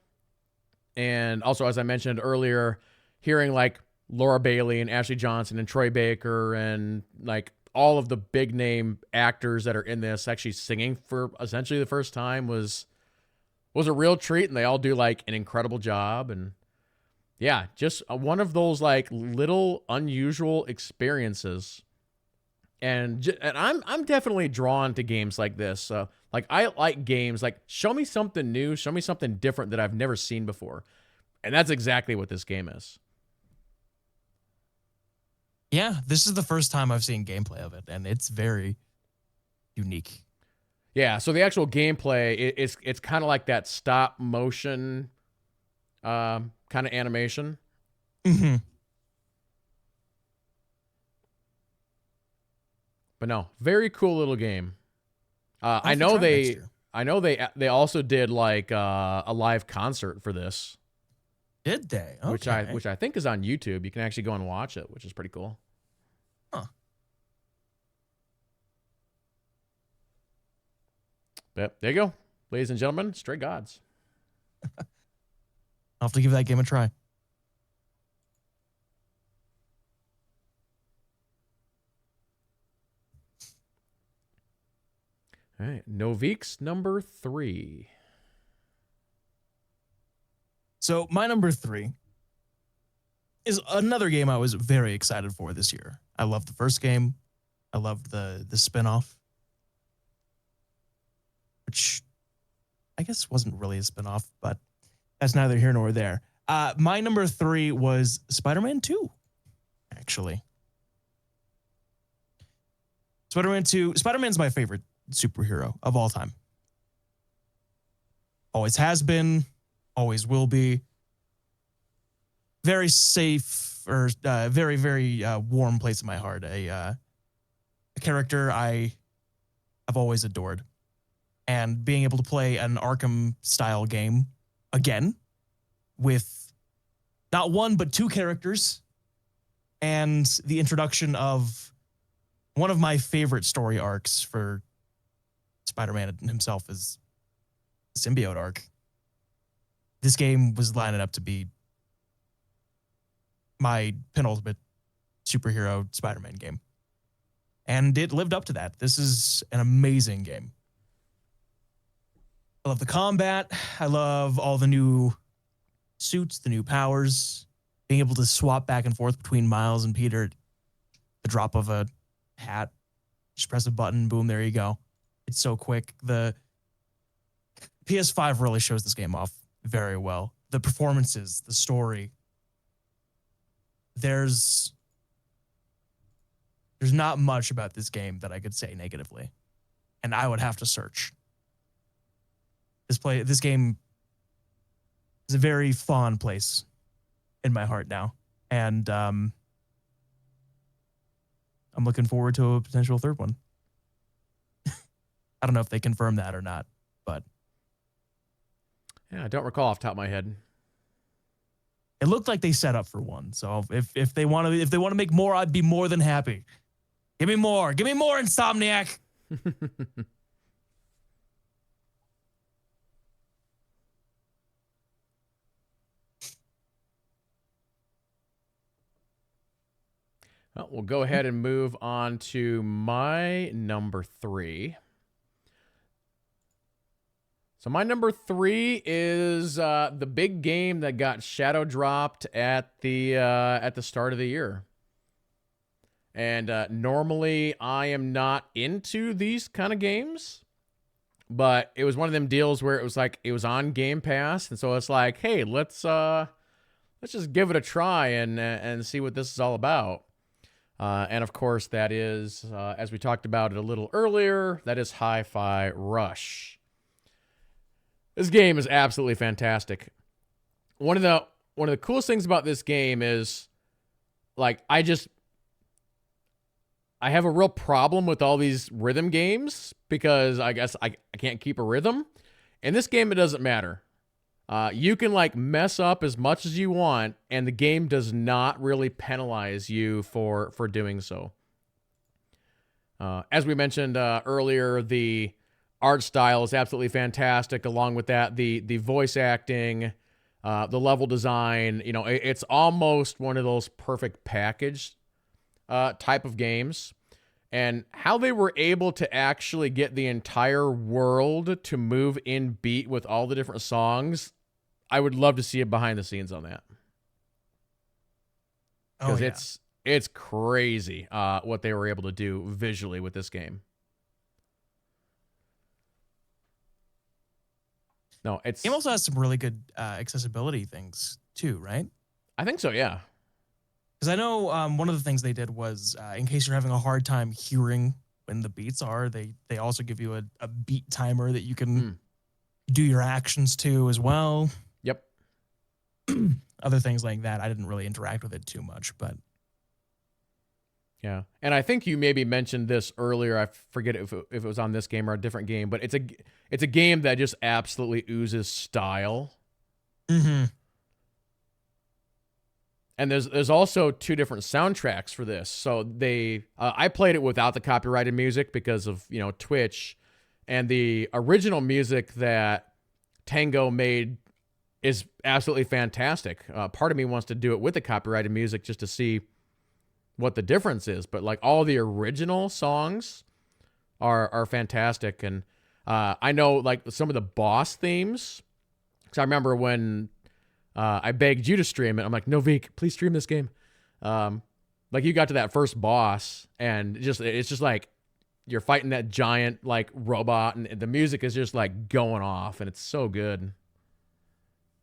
And also, as I mentioned earlier, hearing like Laura Bailey and Ashley Johnson and Troy Baker and like all of the big name actors that are in this actually singing for essentially the first time was a real treat. And they all do like an incredible job. And yeah, just one of those like little unusual experiences. And I'm definitely drawn to games like this. Like I like games like show me something new, show me something different that I've never seen before. And that's exactly what this game is. Yeah, this is the first time I've seen gameplay of it, and it's very unique. Yeah, so the actual gameplay, it's kind of like that stop motion kind of animation. Mm-hmm. But no, very cool little game. I know they also did like a live concert for this. Did they? Okay. Which I think is on YouTube. You can actually go and watch it, which is pretty cool. Huh. But there you go, ladies and gentlemen, Stray Gods. I'll have to give that game a try. All right, Noviek's number 3. So my number 3 is another game I was very excited for this year. I loved the first game. I loved the spinoff, which I guess wasn't really a spinoff, but that's neither here nor there. My number 3 was Spider-Man 2, actually. Spider-Man 2. Spider-Man's my favorite superhero of all time. Always has been, always will be. Very safe, or very, very warm place in my heart. A character I've always adored. And being able to play an Arkham-style game again with not one, but 2 characters, and the introduction of one of my favorite story arcs for Spider-Man himself is the symbiote arc. This game was lining up to be my penultimate superhero Spider-Man game. And it lived up to that. This is an amazing game. I love the combat. I love all the new suits, the new powers, being able to swap back and forth between Miles and Peter at the drop of a hat. Just press a button, boom, there you go. It's so quick. The PS5 really shows this game off very well. The performances, the story. There's not much about this game that I could say negatively, and I would have to search. This game is a very fond place in my heart now, and I'm looking forward to a potential third one. I don't know if they confirm that or not, but yeah, I don't recall off the top of my head. it looked like they set up for one. So if they want to make more, I'd be more than happy. Give me more, Insomniac. Well, we'll go ahead and move on to my number 3. So my number 3 is the big game that got shadow dropped at the start of the year. And normally I am not into these kind of games, but it was one of them deals where it was like it was on Game Pass, and so it's like, hey, let's just give it a try and see what this is all about. And of course, that is, as we talked about it a little earlier, that is Hi-Fi Rush. This game is absolutely fantastic. one of the coolest things about this game is like I have a real problem with all these rhythm games because I guess I can't keep a rhythm. In this game, it doesn't matter. You can like mess up as much as you want, and the game does not really penalize you for doing so. As we mentioned earlier, the art style is absolutely fantastic. Along with that, the voice acting, the level design. You know, it's almost one of those perfect package type of games. And how they were able to actually get the entire world to move in beat with all the different songs, I would love to see it behind the scenes on that. Oh Because yeah. it's crazy what they were able to do visually with this game. No, Game also has some really good accessibility things too, right? I think so, yeah. Because I know one of the things they did was, in case you're having a hard time hearing when the beats are, they also give you a beat timer that you can do your actions to as well. Yep. Other things like that. I didn't really interact with it too much, but yeah. And I think you maybe mentioned this earlier. I forget if it was on this game or a different game, but it's a game that just absolutely oozes style. mm-hmm. And there's also two different soundtracks for this. So they I played it without the copyrighted music because of, you know, Twitch, and the original music that Tango made is absolutely fantastic. Part of me wants to do it with the copyrighted music just to see what the difference is, but like all the original songs are fantastic. And I know like some of the boss themes, because I remember when I begged you to stream it. I'm like, Noviek, please stream this game. Like you got to that first boss, and it's just like you're fighting that giant like robot, and the music is just like going off, and it's so good.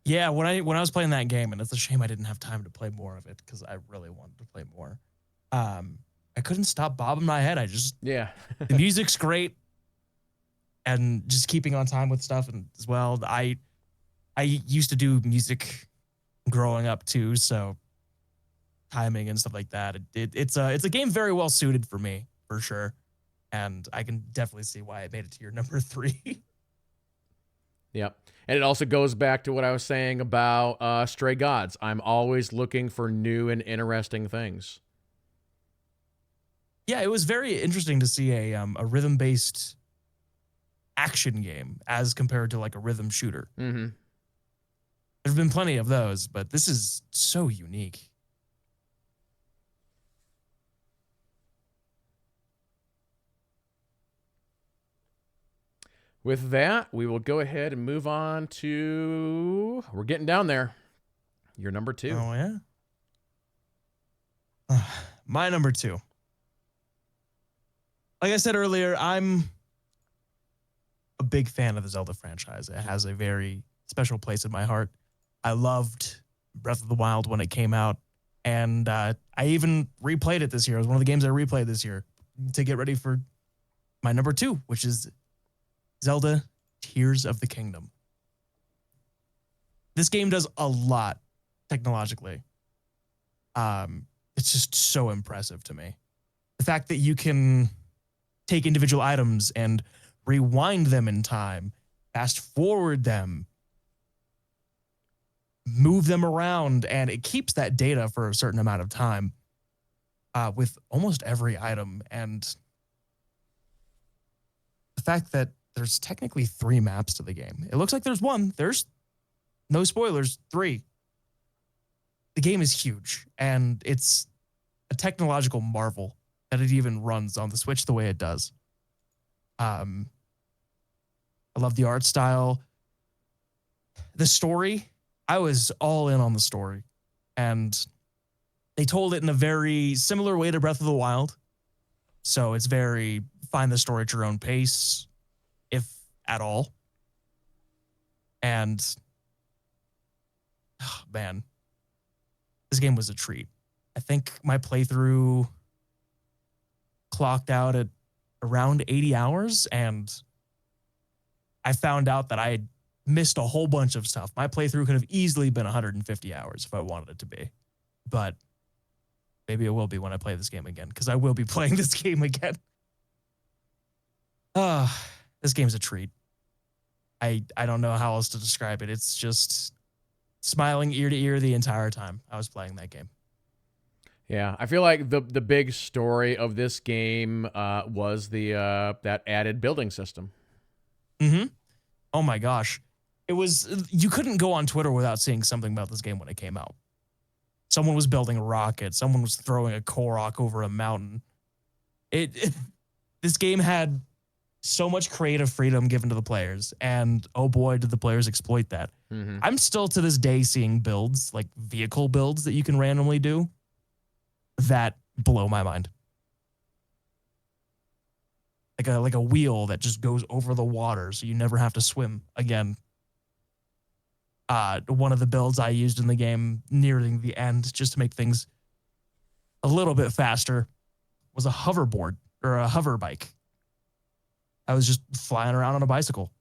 Yeah, when I was playing that game, and it's a shame I didn't have time to play more of it because I really wanted to play more. I couldn't stop bobbing my head. Yeah. The music's great, and just keeping on time with stuff, and as well, I used to do music growing up too, so timing and stuff like that. It's a game very well suited for me for sure, and I can definitely see why it made it to your number 3. Yep. And it also goes back to what I was saying about Stray Gods. I'm always looking for new and interesting things. Yeah, it was very interesting to see a rhythm based action game as compared to like a rhythm shooter. Mm-hmm. There's been plenty of those, but this is so unique. With that, we will go ahead and move on to, we're getting down there. Your number 2. Oh yeah. My number 2. Like I said earlier, I'm a big fan of the Zelda franchise. It has a very special place in my heart. I loved Breath of the Wild when it came out, and I even replayed it this year. It was one of the games I replayed this year to get ready for my number 2, which is Zelda Tears of the Kingdom. This game does a lot technologically. It's just so impressive to me. The fact that you can take individual items and rewind them in time, fast forward them, move them around, and it keeps that data for a certain amount of time with almost every item. And the fact that there's technically 3 maps to the game. It looks like there's 1. There's no spoilers, 3. The game is huge, and it's a technological marvel that it even runs on the Switch the way it does. I love the art style. The story, I was all in on the story. And they told it in a very similar way to Breath of the Wild. So it's very find the story at your own pace, if at all. And, oh, man, this game was a treat. I think my playthrough clocked out at around 80 hours, and I found out that I had missed a whole bunch of stuff. My playthrough could have easily been 150 hours if I wanted it to be. But maybe it will be when I play this game again, because I will be playing this game again. This game's a treat. I don't know how else to describe it. It's just smiling ear to ear the entire time I was playing that game. Yeah, I feel like the big story of this game was the that added building system. Mm-hmm. Oh my gosh. It was, you couldn't go on Twitter without seeing something about this game when it came out. Someone was building a rocket. Someone was throwing a Korok over a mountain. This game had so much creative freedom given to the players, and oh boy, did the players exploit that. Mm-hmm. I'm still to this day seeing builds, like vehicle builds that you can randomly do, that blow my mind. Like a wheel that just goes over the water so you never have to swim again. One of the builds I used in the game nearing the end just to make things a little bit faster was a hoverboard or a hover bike. I was just flying around on a bicycle.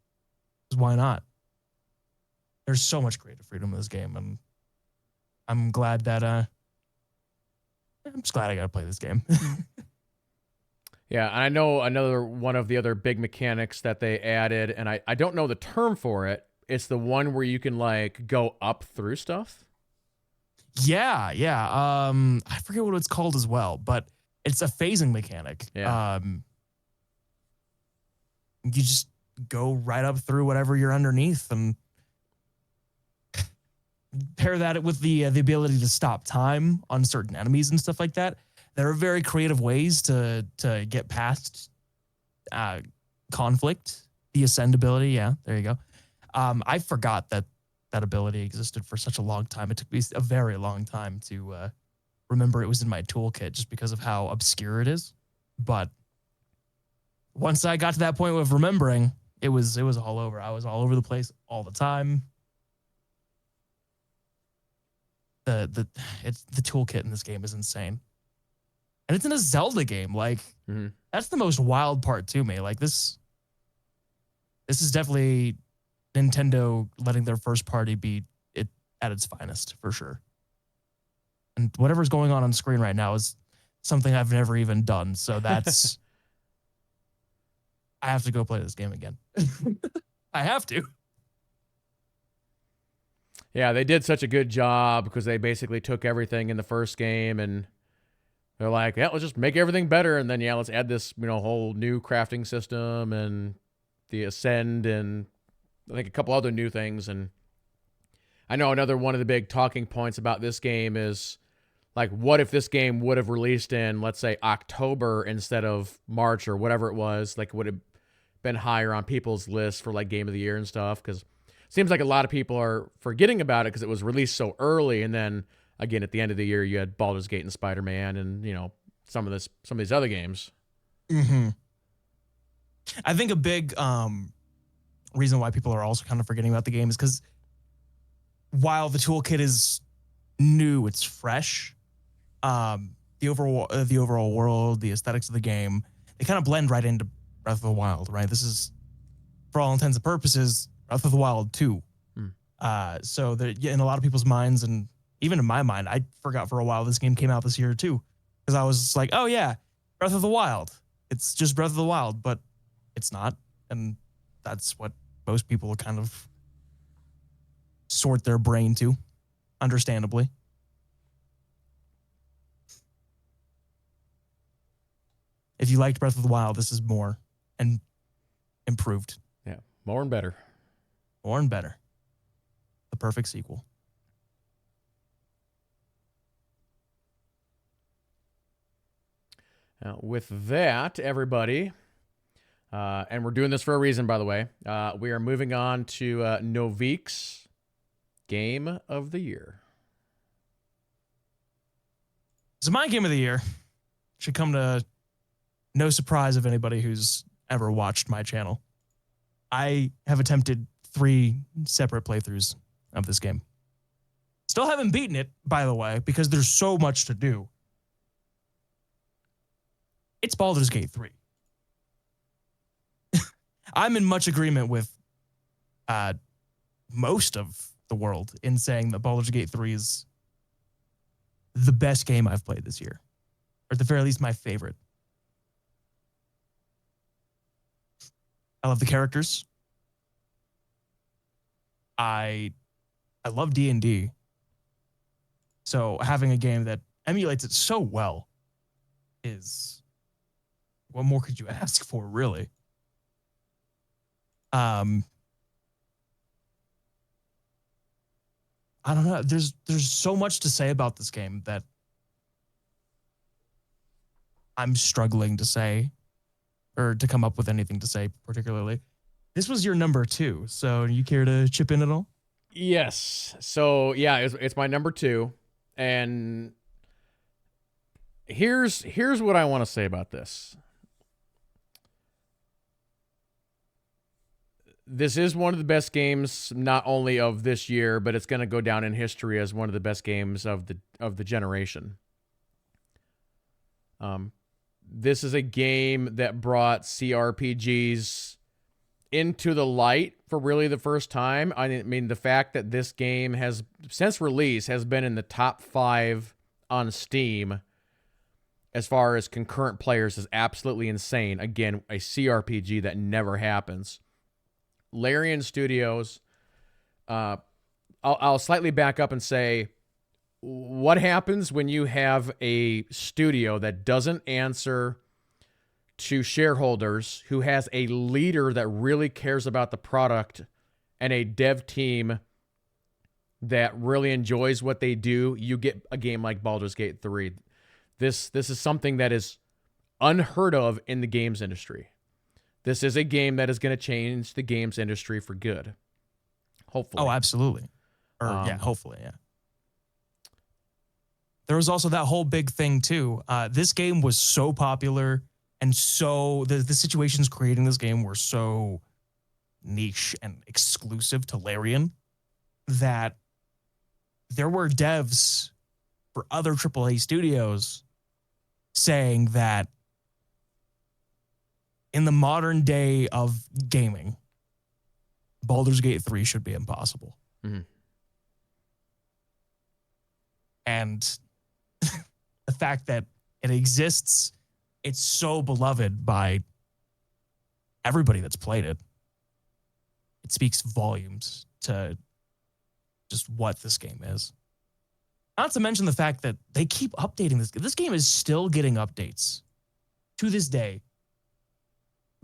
Why not? There's so much creative freedom in this game, and I'm glad that I'm just glad I got to play this game. Yeah, and I know another one of the other big mechanics that they added, and I don't know the term for it. It's the one where you can like go up through stuff. Yeah. I forget what it's called as well, but it's a phasing mechanic. Yeah. You just go right up through whatever you're underneath, and pair that with the ability to stop time on certain enemies and stuff like that. There are very creative ways to get past conflict. The ascend ability, yeah, there you go. I forgot that ability existed for such a long time. It took me a very long time to remember it was in my toolkit just because of how obscure it is. But once I got to that point of remembering, it was all over. I was all over the place all the time. The toolkit in this game is insane. And it's in a Zelda game. Like, That's the most wild part to me. Like, this is definitely Nintendo letting their first party be it at its finest, for sure. And whatever's going on screen right now is something I've never even done. So that's I have to go play this game again. I have to. Yeah, they did such a good job because they basically took everything in the first game and they're like, yeah, let's just make everything better. And then, yeah, let's add this, whole new crafting system and the Ascend and I think a couple other new things. And I know another one of the big talking points about this game is like, what if this game would have released in, let's say, October instead of March or whatever it was? Like, would have been higher on people's lists for like Game of the Year and stuff? Because it seems like a lot of people are forgetting about it because it was released so early, and then again at the end of the year you had Baldur's Gate and Spider-Man, and some of these other games. Mm-hmm. I think a big reason why people are also kind of forgetting about the game is because while the toolkit is new, it's fresh. The overall world, the aesthetics of the game, they kind of blend right into Breath of the Wild, right? This is, for all intents and purposes, Breath of the Wild 2. So in a lot of people's minds, and even in my mind, I forgot for a while this game came out this year too, because I was like, oh yeah, Breath of the Wild. It's just Breath of the Wild, but it's not, and that's what most people kind of sort their brain to, understandably. If you liked Breath of the Wild, this is more and improved. Yeah, more and better. More and better. The perfect sequel. Now, with that, everybody, and we're doing this for a reason, by the way, we are moving on to Noviek's Game of the Year. So my Game of the Year should come to no surprise of anybody who's ever watched my channel. I have attempted 3 separate playthroughs of this game. Still haven't beaten it, by the way, because there's so much to do. It's Baldur's Gate 3. I'm in much agreement with most of the world in saying that Baldur's Gate 3 is the best game I've played this year, or at the very least, my favorite. I love the characters. I love D&D. So having a game that emulates it so well is, what more could you ask for, really? I don't know. There's so much to say about this game that I'm struggling to say, or to come up with anything to say particularly. This was your number 2, so you care to chip in at all? Yes. So yeah, it's my number 2, and here's what I want to say about this. This is one of the best games, not only of this year, but it's going to go down in history as one of the best games of the generation. This is a game that brought CRPGs into the light for really the first time. I mean, the fact that this game has, since release, has been in the top 5 on Steam as far as concurrent players is absolutely insane. Again, a CRPG that never happens. Larian Studios, I'll slightly back up and say, what happens when you have a studio that doesn't answer to shareholders, who has a leader that really cares about the product, and a dev team that really enjoys what they do? You get a game like Baldur's Gate 3. This is something that is unheard of in the games industry. This is a game that is going to change the games industry for good. Hopefully. Oh, absolutely. Or yeah, hopefully, yeah. There was also that whole big thing too. This game was so popular, and so the situations creating this game were so niche and exclusive to Larian that there were devs for other AAA studios saying that in the modern day of gaming, Baldur's Gate 3 should be impossible. Mm-hmm. And the fact that it exists, it's so beloved by everybody that's played it. It speaks volumes to just what this game is. Not to mention the fact that they keep updating this. This game is still getting updates to this day.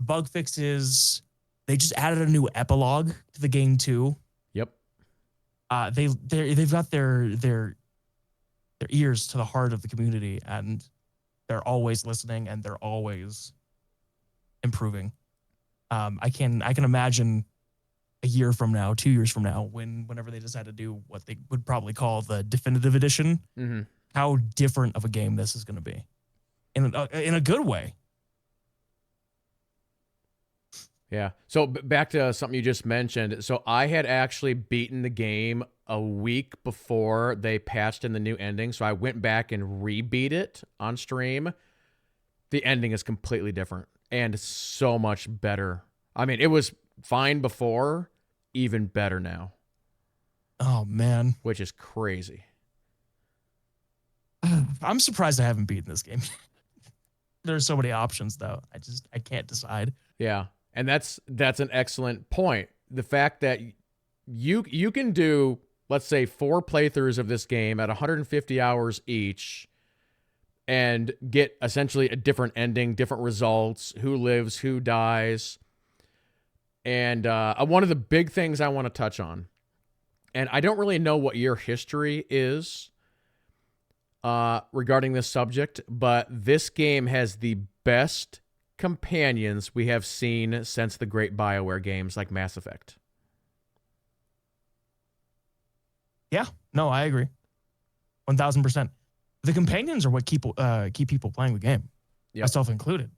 Bug fixes. They just added a new epilogue to the game too. Yep. They've got their ears to the heart of the community, and they're always listening, and they're always improving. I can imagine a year from now, 2 years from now, whenever they decide to do what they would probably call the definitive edition, how different of a game this is going to be, in a good way. Yeah. So back to something you just mentioned. So I had actually beaten the game a week before they patched in the new ending. So I went back and re-beat it on stream. The ending is completely different and so much better. I mean, it was fine before, even better now. Oh, man. Which is crazy. I'm surprised I haven't beaten this game. There's so many options, though. I can't decide. Yeah. And that's an excellent point. The fact that you can do, let's say, 4 playthroughs of this game at 150 hours each and get essentially a different ending, different results, who lives, who dies. And one of the big things I want to touch on, and I don't really know what your history is regarding this subject, but this game has the best companions we have seen since the great BioWare games like Mass Effect. Yeah, no, I agree. 1000%. The companions are what keep people playing the game, myself included.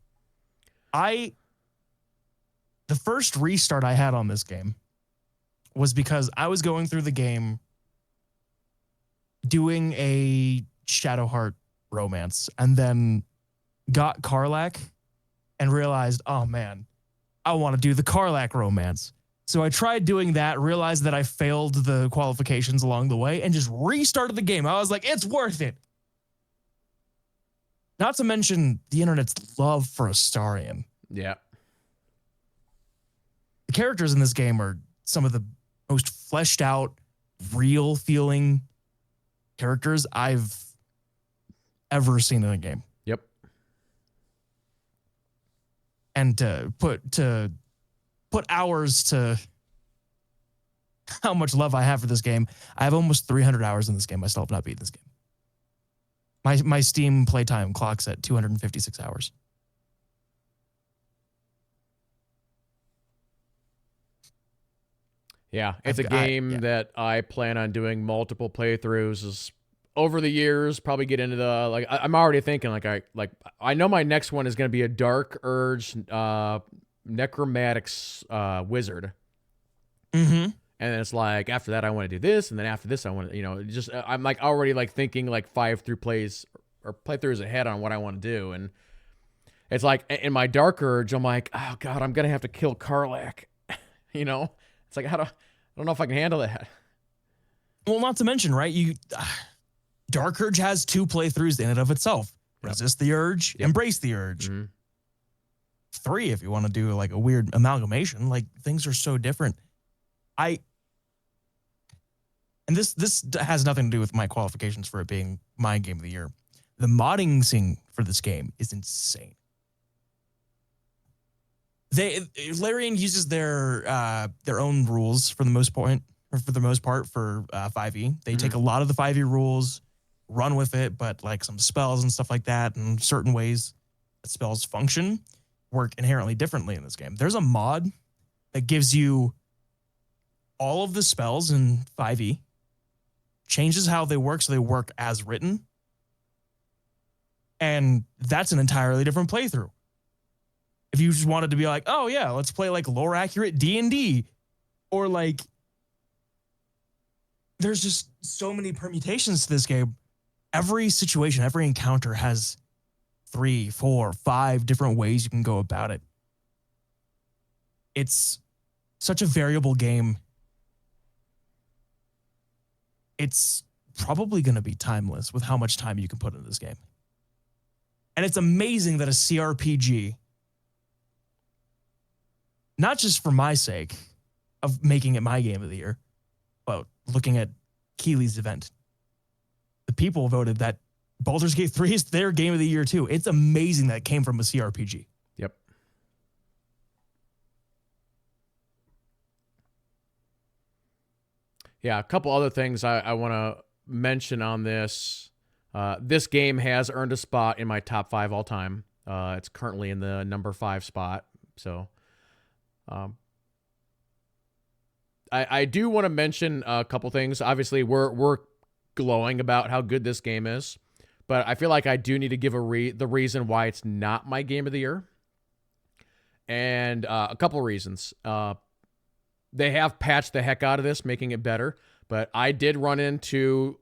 The first restart I had on this game was because I was going through the game doing a Shadowheart romance, and then got Karlach and realized, oh man, I want to do the Karlach romance. So I tried doing that, realized that I failed the qualifications along the way, and just restarted the game. I was like, it's worth it. Not to mention the internet's love for Astarion. Yeah. The characters in this game are some of the most fleshed out, real feeling characters I've ever seen in a game. Yep. And to put hours to how much love I have for this game, I have almost 300 hours in this game. I still have not beaten this game. My Steam playtime clocks at 256 hours. Yeah, it's a game that I plan on doing multiple playthroughs. Over the years, probably get into the like. I'm already thinking I know my next one is going to be a Dark Urge Necromatics wizard. Mm-hmm. And it's like after that I want to do this, and then after this I want to just I'm like already like thinking like 5 playthroughs ahead on what I want to do, and it's like in my Dark Urge I'm like, oh god, I'm gonna have to kill Karlach. It's like I don't know if I can handle that. Well, not to mention, right? Dark Urge has 2 playthroughs in and of itself. Yep. Resist the urge, embrace the urge. Mm-hmm. 3 if you want to do like a weird amalgamation. Like things are so different. And this has nothing to do with my qualifications for it being my game of the year. The modding scene for this game is insane. Larian uses their own rules for the most part for 5e. They take a lot of the 5e rules, run with it, but like some spells and stuff like that, and certain ways that spells function work inherently differently in this game. There's a mod that gives you all of the spells in 5e, changes how they work so they work as written, and that's an entirely different playthrough. If you just wanted to be like, oh yeah, let's play like lore accurate D&D, or like, there's just so many permutations to this game. Every situation, every encounter has 3, 4, 5 different ways you can go about it. It's such a variable game. It's probably going to be timeless with how much time you can put into this game. And it's amazing that a CRPG, not just for my sake of making it my game of the year, but looking at Keeley's event, the people voted that Baldur's Gate 3 is their game of the year too. It's amazing that it came from a CRPG. Yep. Yeah, a couple other things I want to mention on this. This game has earned a spot in my top 5 all time. It's currently in the number 5 spot. So I do want to mention a couple things. Obviously, we're glowing about how good this game is, but I feel like I do need to give the reason why it's not my game of the year. And a couple of reasons. They have patched the heck out of this, making it better, but I did run into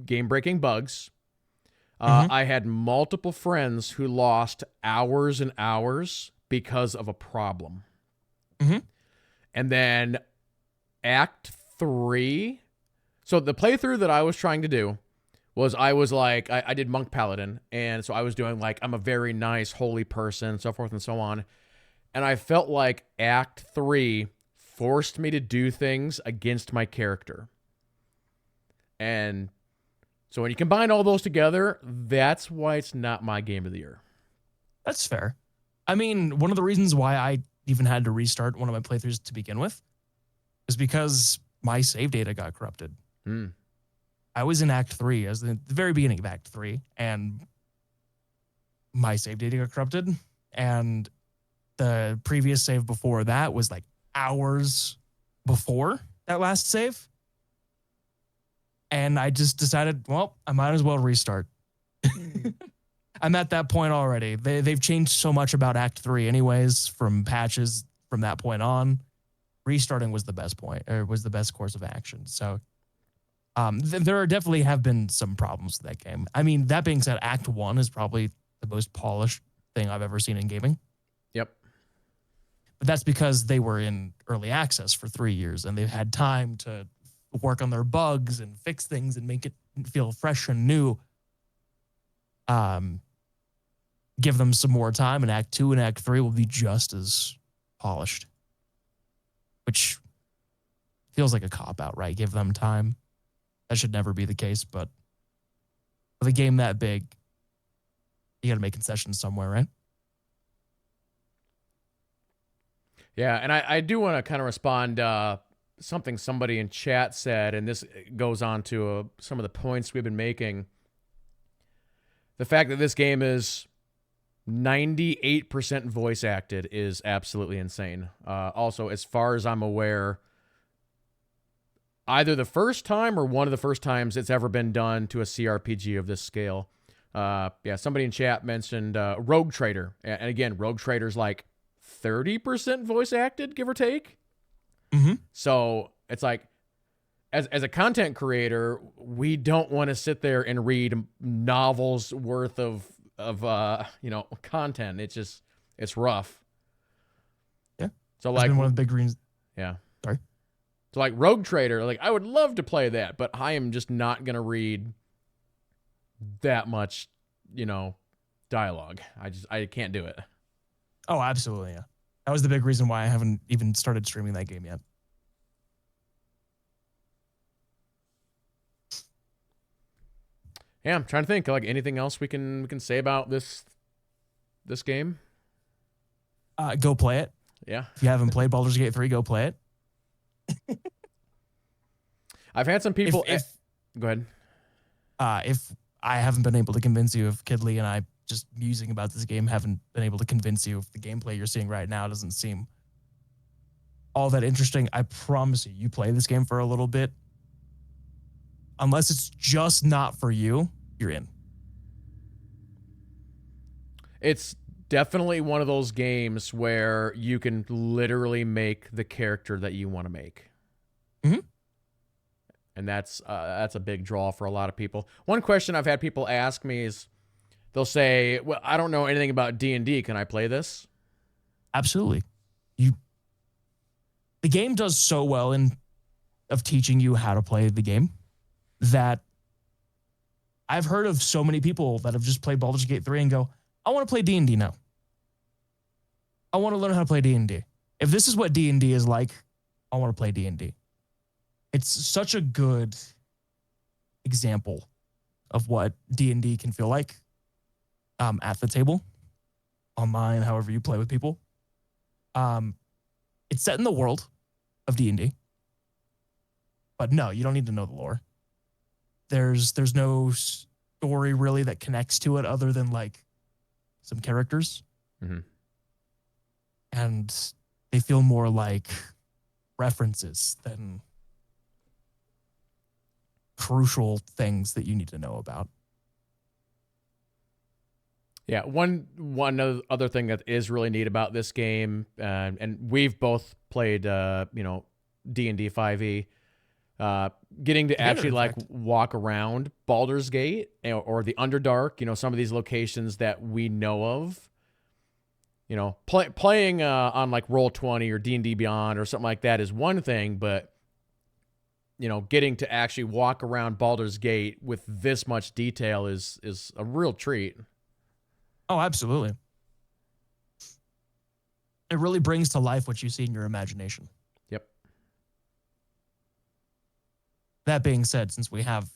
game-breaking bugs. I had multiple friends who lost hours and hours because of a problem. Mm-hmm. And then Act 3. So the playthrough that I was trying to do was I did Monk Paladin. And so I was doing like, I'm a very nice, holy person, so forth and so on. And I felt like Act 3 forced me to do things against my character. And so when you combine all those together, that's why it's not my game of the year. That's fair. I mean, one of the reasons why I even had to restart one of my playthroughs to begin with is because my save data got corrupted. I was in Act 3, as the very beginning of Act 3, and my save data got corrupted. And the previous save before that was like hours before that last save. And I just decided, well, I might as well restart. I'm at that point already. They've changed so much about Act 3 anyways, from patches from that point on. Restarting was the best point, or was the best course of action. So there definitely have been some problems with that game. I mean, that being said, Act 1 is probably the most polished thing I've ever seen in gaming. Yep. But that's because they were in early access for 3 years and they've had time to work on their bugs and fix things and make it feel fresh and new. Give them some more time, and Act 2 and Act 3 will be just as polished, which feels like a cop-out, right? Give them time. That should never be the case, but with a game that big, you got to make concessions somewhere, right? Yeah, and I do want to kind of respond something somebody in chat said, and this goes on to some of the points we've been making. The fact that this game is 98% voice acted is absolutely insane. Also, as far as I'm aware, either the first time or one of the first times it's ever been done to a CRPG of this scale. Yeah, somebody in chat mentioned Rogue Trader. And again, Rogue Trader's like 30% voice acted, give or take. Mm-hmm. So it's like, as a content creator, we don't want to sit there and read novels worth of content. It's rough. Yeah. So That's like been one of the big reasons. Yeah. Sorry. So like Rogue Trader, like I would love to play that, but I am just not gonna read that much, dialogue. I can't do it. Oh, absolutely. Yeah. That was the big reason why I haven't even started streaming that game yet. Yeah, I'm trying to think like anything else we can say about this game. Go play it. Yeah. If you haven't played Baldur's Gate 3, go play it. I've had some people. Go ahead. If I haven't been able to convince you, if Kidley and I just musing about this game haven't been able to convince you, if the gameplay you're seeing right now doesn't seem all that interesting, I promise you play this game for a little bit. Unless it's just not for you, you're in. It's definitely one of those games where you can literally make the character that you want to make. Mm-hmm. And that's a big draw for a lot of people. One question I've had people ask me is, they'll say, well, I don't know anything about D&D. Can I play this? Absolutely. The game does so well of teaching you how to play the game that I've heard of so many people that have just played Baldur's Gate 3 and go, I want to play D&D now. I want to learn how to play D&D. If this is what D&D is like, I want to play D&D. It's such a good example of what D&D can feel like at the table, online, however you play with people. It's set in the world of D&D. But no, you don't need to know the lore. There's no story really that connects to it other than like some characters. Mm-hmm. And they feel more like references than crucial things that you need to know about. Yeah, one other thing that is really neat about this game, and we've both played, D&D 5e, getting to actually like walk around Baldur's Gate or the Underdark, some of these locations that we know of. Playing on like Roll20 or D&D Beyond or something like that is one thing, but getting to actually walk around Baldur's Gate with this much detail is a real treat. Oh, absolutely. It really brings to life what you see in your imagination. Yep. That being said, since we have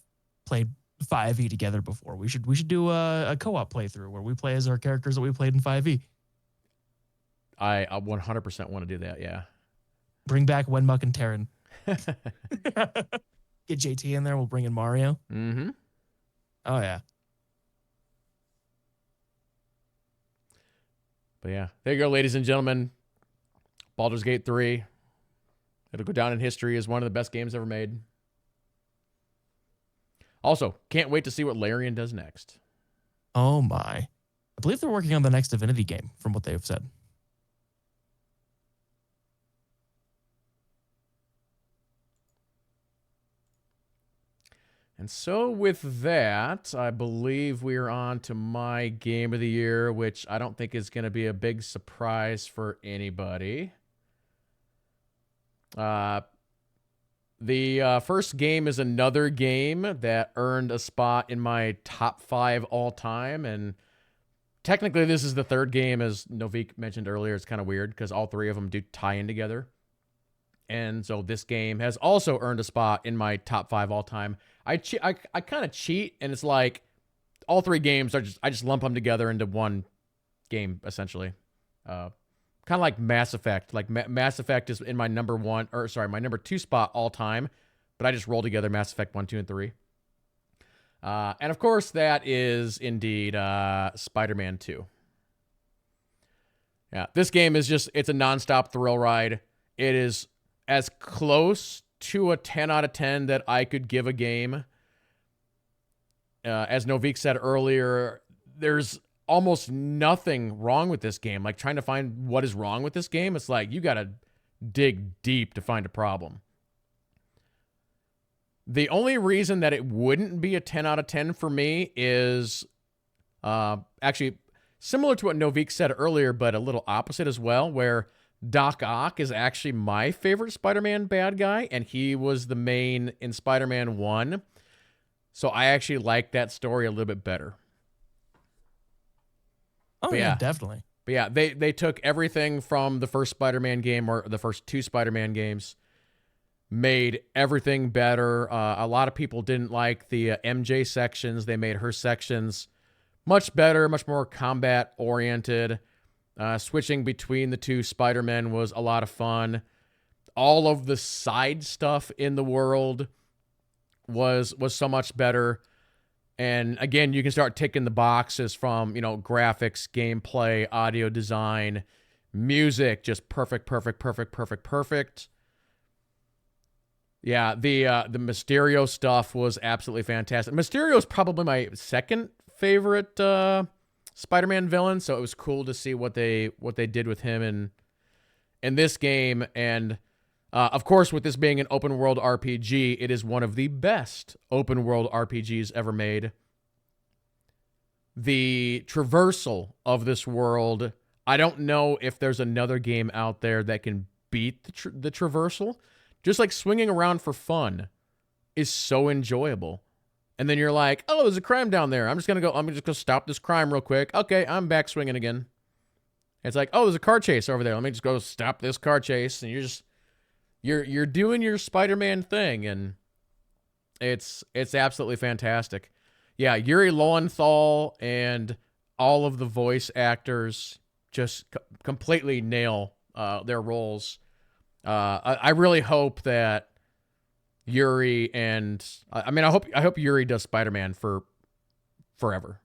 played 5e together before, we should do a co-op playthrough where we play as our characters that we played in 5e. I 100% want to do that, yeah. Bring back Wenmuck and Terran. Get JT in there, we'll bring in Mario. Mm-hmm. Oh, yeah. But yeah, there you go, ladies and gentlemen. Baldur's Gate 3. It'll go down in history as one of the best games ever made. Also, can't wait to see what Larian does next. Oh, my. I believe they're working on the next Divinity game, from what they've said. And so with that, I believe we are on to my game of the year, which I don't think is going to be a big surprise for anybody. The first game is another game that earned a spot in my top 5 all time. And technically, this is the third game, as Noviek mentioned earlier. It's kind of weird because all 3 of them do tie in together. And so this game has also earned a spot in my top 5 all time. I kind of cheat, and it's like all 3 games are I just lump them together into one game essentially. Kind of like Mass Effect. Like Mass Effect is in my my number 2 spot all time, but I just roll together Mass Effect 1, 2, and 3. And of course, that is indeed Spider-Man 2. Yeah, this game is it's a nonstop thrill ride. It is as close to a 10 out of 10 that I could give a game. As Noviek said earlier, there's almost nothing wrong with this game. Like, trying to find what is wrong with this game, it's like you got to dig deep to find a problem. The only reason that it wouldn't be a 10 out of 10 for me is actually similar to what Noviek said earlier, but a little opposite as well, where Doc Ock is actually my favorite Spider-Man bad guy, and he was the main in Spider-Man 1. So I actually like that story a little bit better. Oh, yeah, definitely. But yeah, they took everything from the first Spider-Man game, or the first 2 Spider-Man games, made everything better. A lot of people didn't like the MJ sections. They made her sections much better, much more combat-oriented. Switching between the 2 Spider-Men was a lot of fun. All of the side stuff in the world was so much better. And again, you can start ticking the boxes from, graphics, gameplay, audio design, music, just perfect. Yeah, the Mysterio stuff was absolutely fantastic. Mysterio is probably my second favorite Spider-Man villain, so it was cool to see what they did with him in this game. And of course, with this being an open world RPG, it is one of the best open world RPGs ever made. The traversal of this world, I don't know if there's another game out there that can beat the traversal. Just like swinging around for fun is so enjoyable. And then you're like, oh, there's a crime down there. I'm just going to go stop this crime real quick. Okay, I'm back swinging again. It's like, oh, there's a car chase over there. Let me just go stop this car chase. And you're doing your Spider-Man thing, and it's absolutely fantastic. Yeah, Yuri Lowenthal and all of the voice actors just completely nail their roles. I really hope that Yuri and I hope Yuri does Spider-Man for forever.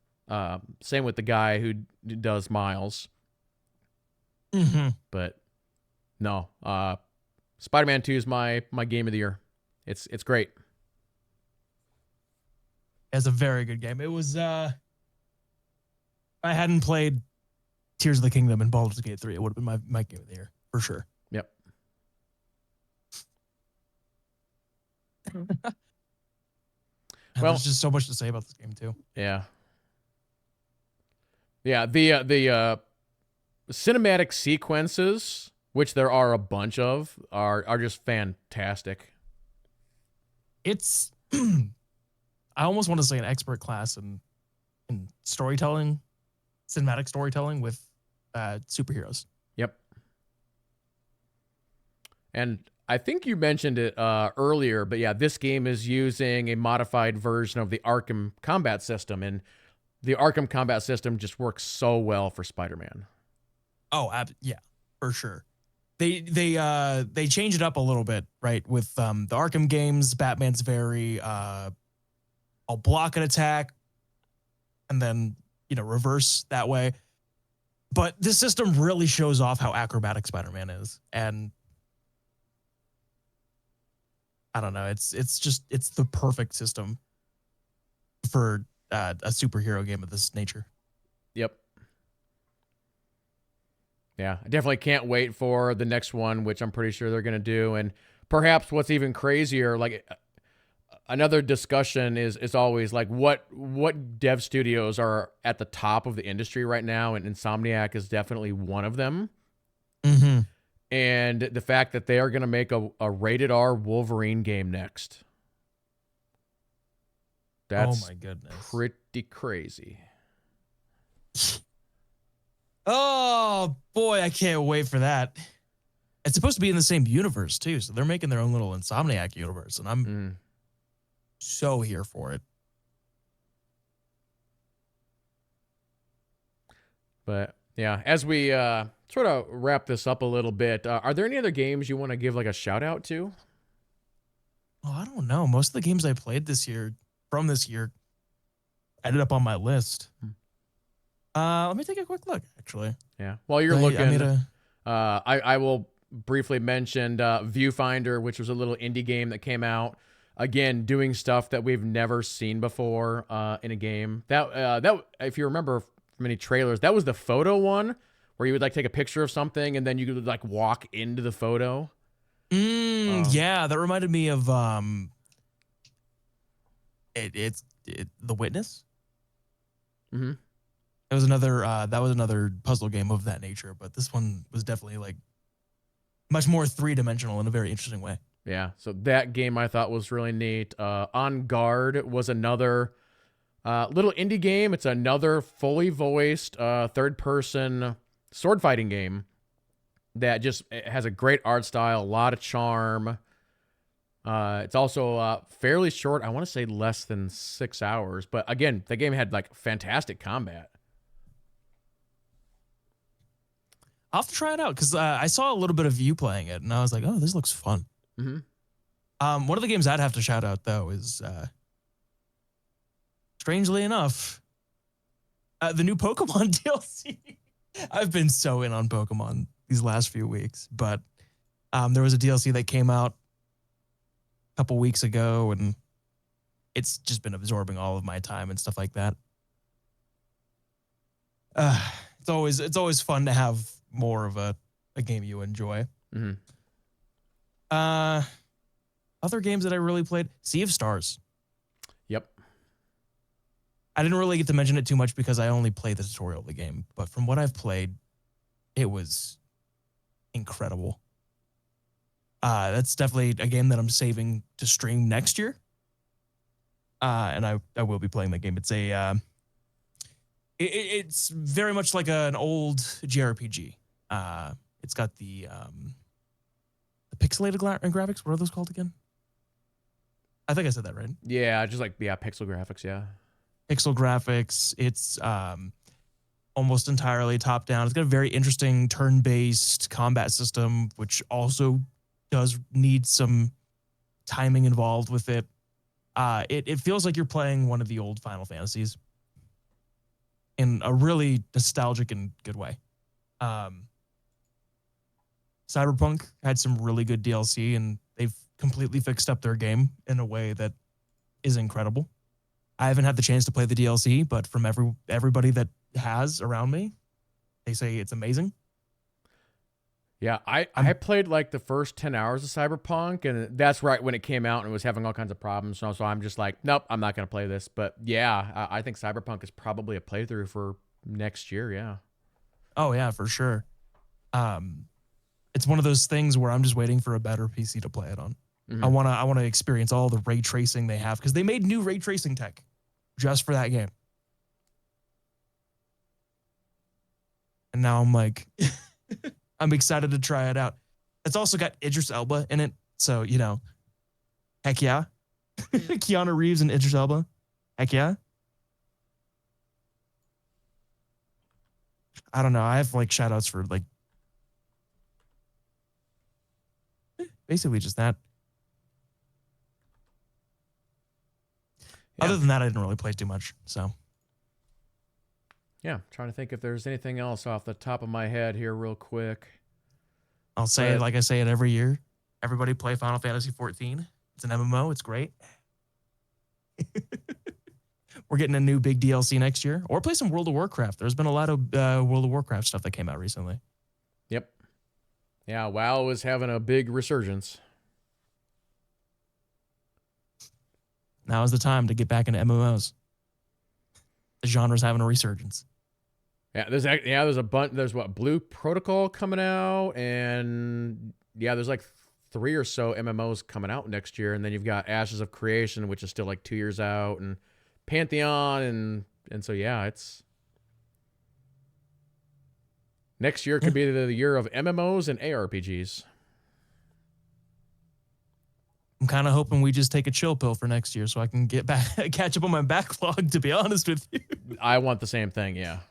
Same with the guy who does Miles. Mm-hmm. But no, Spider-Man 2 is my game of the year. It's great. It's a very good game. It was I hadn't played Tears of the Kingdom and Baldur's Gate 3, it would have been my game of the year for sure. Yep. Well, there's just so much to say about this game too. Yeah. Yeah, the cinematic sequences, which there are a bunch of, are just fantastic. It's I almost want to say an expert class in storytelling, cinematic storytelling with superheroes. Yep. And I think you mentioned it earlier, but yeah, this game is using a modified version of the Arkham combat system, and the Arkham combat system just works so well for Spider-Man. Oh, yeah, for sure. They change it up a little bit, right? With the Arkham games, Batman's very I'll block an attack and then reverse that way. But this system really shows off how acrobatic Spider-Man is, and I don't know. It's the perfect system for a superhero game of this nature. Yep. Yeah, I definitely can't wait for the next one, which I'm pretty sure they're going to do. And perhaps what's even crazier, like another discussion is always like what dev studios are at the top of the industry right now, and Insomniac is definitely one of them. Mm-hmm. And the fact that they are going to make a rated R Wolverine game next. Oh That's my goodness. pretty crazy. Oh boy, I can't wait for that. It's supposed to be in the same universe too, so they're making their own little Insomniac universe, and I'm Mm. so here for it. But yeah, as we sort of wrap this up a little bit, are there any other games you want to give like a shout out to? Oh, I don't know. Most of the games I played from this year ended up on my list. Hmm. Let me take a quick look. Actually, Yeah. While you're I made looking, a. I will briefly mention Viewfinder, which was a little indie game that came out. Again, doing stuff that we've never seen before in a game. That if you remember from any trailers, that was the photo one where you would like take a picture of something and then you could like walk into the photo. Yeah, that reminded me of The Witness. Mm-hmm. That was another puzzle game of that nature, but this one was definitely like much more three-dimensional in a very interesting way. Yeah, so that game I thought was really neat. On Guard was another little indie game. It's another fully voiced third-person sword fighting game that just has a great art style, a lot of charm. It's also fairly short. I want to say less than 6 hours, but again, the game had like fantastic combat. I'll have to try it out because I saw a little bit of you playing it, and I was like, "Oh, this looks fun." Mm-hmm. One of the games I'd have to shout out though is, strangely enough, the new Pokemon DLC. I've been so in on Pokemon these last few weeks, but there was a DLC that came out a couple weeks ago, and it's just been absorbing all of my time and stuff like that. It's always fun to have more of a game you enjoy. Mm-hmm. Other games that I really played, Sea of Stars. Yep. I didn't really get to mention it too much because I only played the tutorial of the game, but from what I've played, it was incredible. That's definitely a game that I'm saving to stream next year. And I will be playing that game. It's very much like an old JRPG. It's got the pixelated graphics. What are those called again? I think I said that right. Yeah, just like pixel graphics. Yeah. Pixel graphics. It's almost entirely top down. It's got a very interesting turn-based combat system, which also does need some timing involved with it. It feels like you're playing one of the old Final Fantasies in a really nostalgic and good way. Cyberpunk had some really good DLC, and they've completely fixed up their game in a way that is incredible. I haven't had the chance to play the DLC, but from everybody that has around me, they say it's amazing. Yeah, I played like the first 10 hours of Cyberpunk, and that's right when it came out and it was having all kinds of problems. So I'm just like, nope, I'm not going to play this. But yeah, I think Cyberpunk is probably a playthrough for next year. Yeah. Oh yeah, for sure. It's one of those things where I'm just waiting for a better PC to play it on. Mm-hmm. I wanna experience all the ray tracing they have because they made new ray tracing tech just for that game. And now I'm like, I'm excited to try it out. It's also got Idris Elba in it, so heck yeah. Keanu Reeves and Idris Elba, heck yeah. I don't know. I have like shout outs for like basically just that. Yeah. Other than that, I didn't really play too much. So yeah, trying to think if there's anything else off the top of my head here real quick. I'll say it like I say it every year. Everybody play Final Fantasy 14. It's an MMO. It's great. We're getting a new big DLC next year. Or play some World of Warcraft. There's been a lot of World of Warcraft stuff that came out recently. Yep. Yeah, WoW is having a big resurgence. Now is the time to get back into MMOs. The genre's having a resurgence. Yeah, there's a bunch. There's what, Blue Protocol coming out, and yeah, there's like 3 or so MMOs coming out next year, and then you've got Ashes of Creation, which is still like 2 years out, and Pantheon, and so yeah, it's next year could be the year of MMOs and ARPGs. I'm kind of hoping we just take a chill pill for next year so I can get back, catch up on my backlog, to be honest with you. I want the same thing, yeah.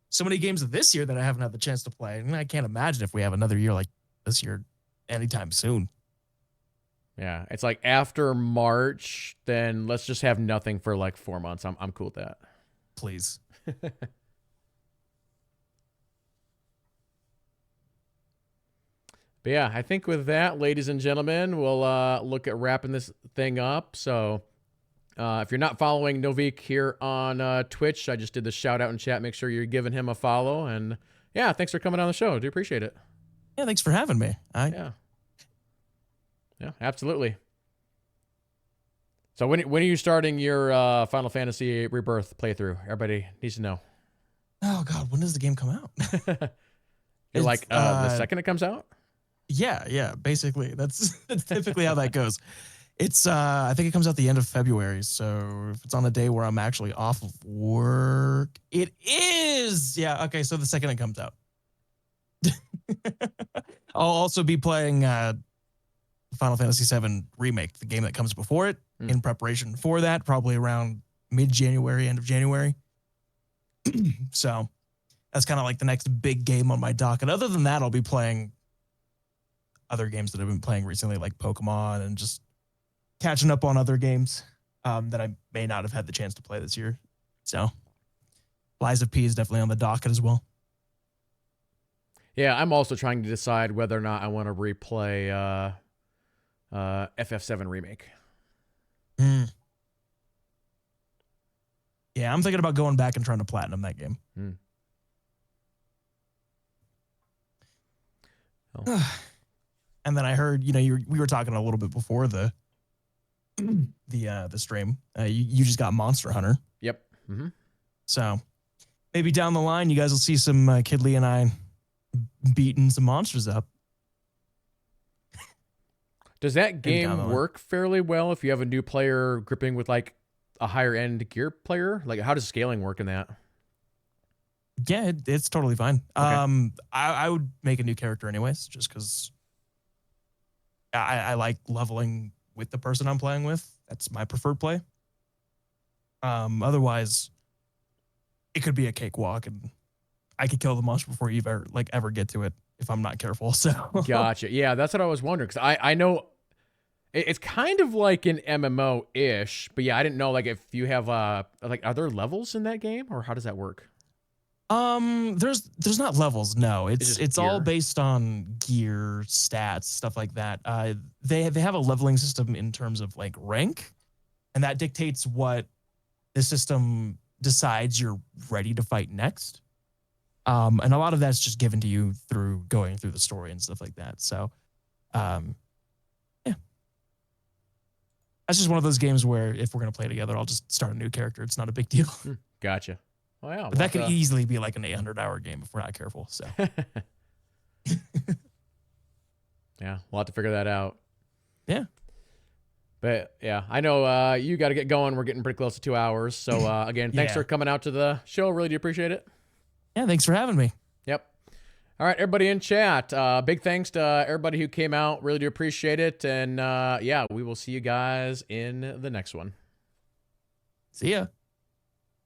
So many games this year that I haven't had the chance to play. And I can't imagine if we have another year like this year anytime soon. Yeah, it's like after March, then let's just have nothing for like 4 months. I'm cool with that. Please. But yeah, I think with that, ladies and gentlemen, we'll look at wrapping this thing up. So if you're not following Noviek here on Twitch, I just did the shout out in chat. Make sure you're giving him a follow. And yeah, thanks for coming on the show. Do appreciate it. Yeah, thanks for having me. Yeah, absolutely. So when are you starting your Final Fantasy Rebirth playthrough? Everybody needs to know. Oh God, when does the game come out? You're like the second it comes out? Yeah. Basically, that's typically how that goes. It's I think it comes out the end of February. So if it's on a day where I'm actually off of work, it is. Yeah. Okay. So the second it comes out, I'll also be playing Final Fantasy VII Remake, the game that comes before it, in preparation for that, probably around mid-January, end of January. So that's kind of like the next big game on my docket. Other than that, I'll be playing other games that I've been playing recently, like Pokemon, and just catching up on other games that I may not have had the chance to play this year. So Lies of P is definitely on the docket as well. Yeah, I'm also trying to decide whether or not I want to replay FF7 Remake. Yeah, I'm thinking about going back and trying to platinum that game. Oh. And then I heard, we were talking a little bit before the stream. You just got Monster Hunter. Yep. So maybe down the line, you guys will see some Kidley and I beating some monsters up. Does that game work fairly well if you have a new player gripping with like a higher end gear player? Like, how does scaling work in that? Yeah, it's totally fine. Okay. I would make a new character anyways, just because I like leveling with the person I'm playing with. That's my preferred play. Otherwise, it could be a cakewalk, and I could kill the monster before you ever get to it if I'm not careful. So Gotcha. Yeah, that's what I was wondering, because I know it's kind of like an MMO-ish, but yeah, I didn't know like if you have like, are there levels in that game, or how does that work? There's not levels. No, it's all gear. based on gear, stats, stuff like that. They have a leveling system in terms of like rank, and that dictates what the system decides you're ready to fight next. And a lot of that's just given to you through going through the story and stuff like that. So, yeah, that's just one of those games where if we're gonna play together, I'll just start a new character. It's not a big deal. Gotcha. Oh, yeah, But that could easily be like an 800-hour game if we're not careful. So, yeah, we'll have to figure that out. Yeah. But yeah, I know you got to get going. We're getting pretty close to 2 hours. So again, thanks for coming out to the show. Really do appreciate it. Yeah, thanks for having me. Yep. All right, everybody in chat, big thanks to everybody who came out. Really do appreciate it. And yeah, we will see you guys in the next one. See ya.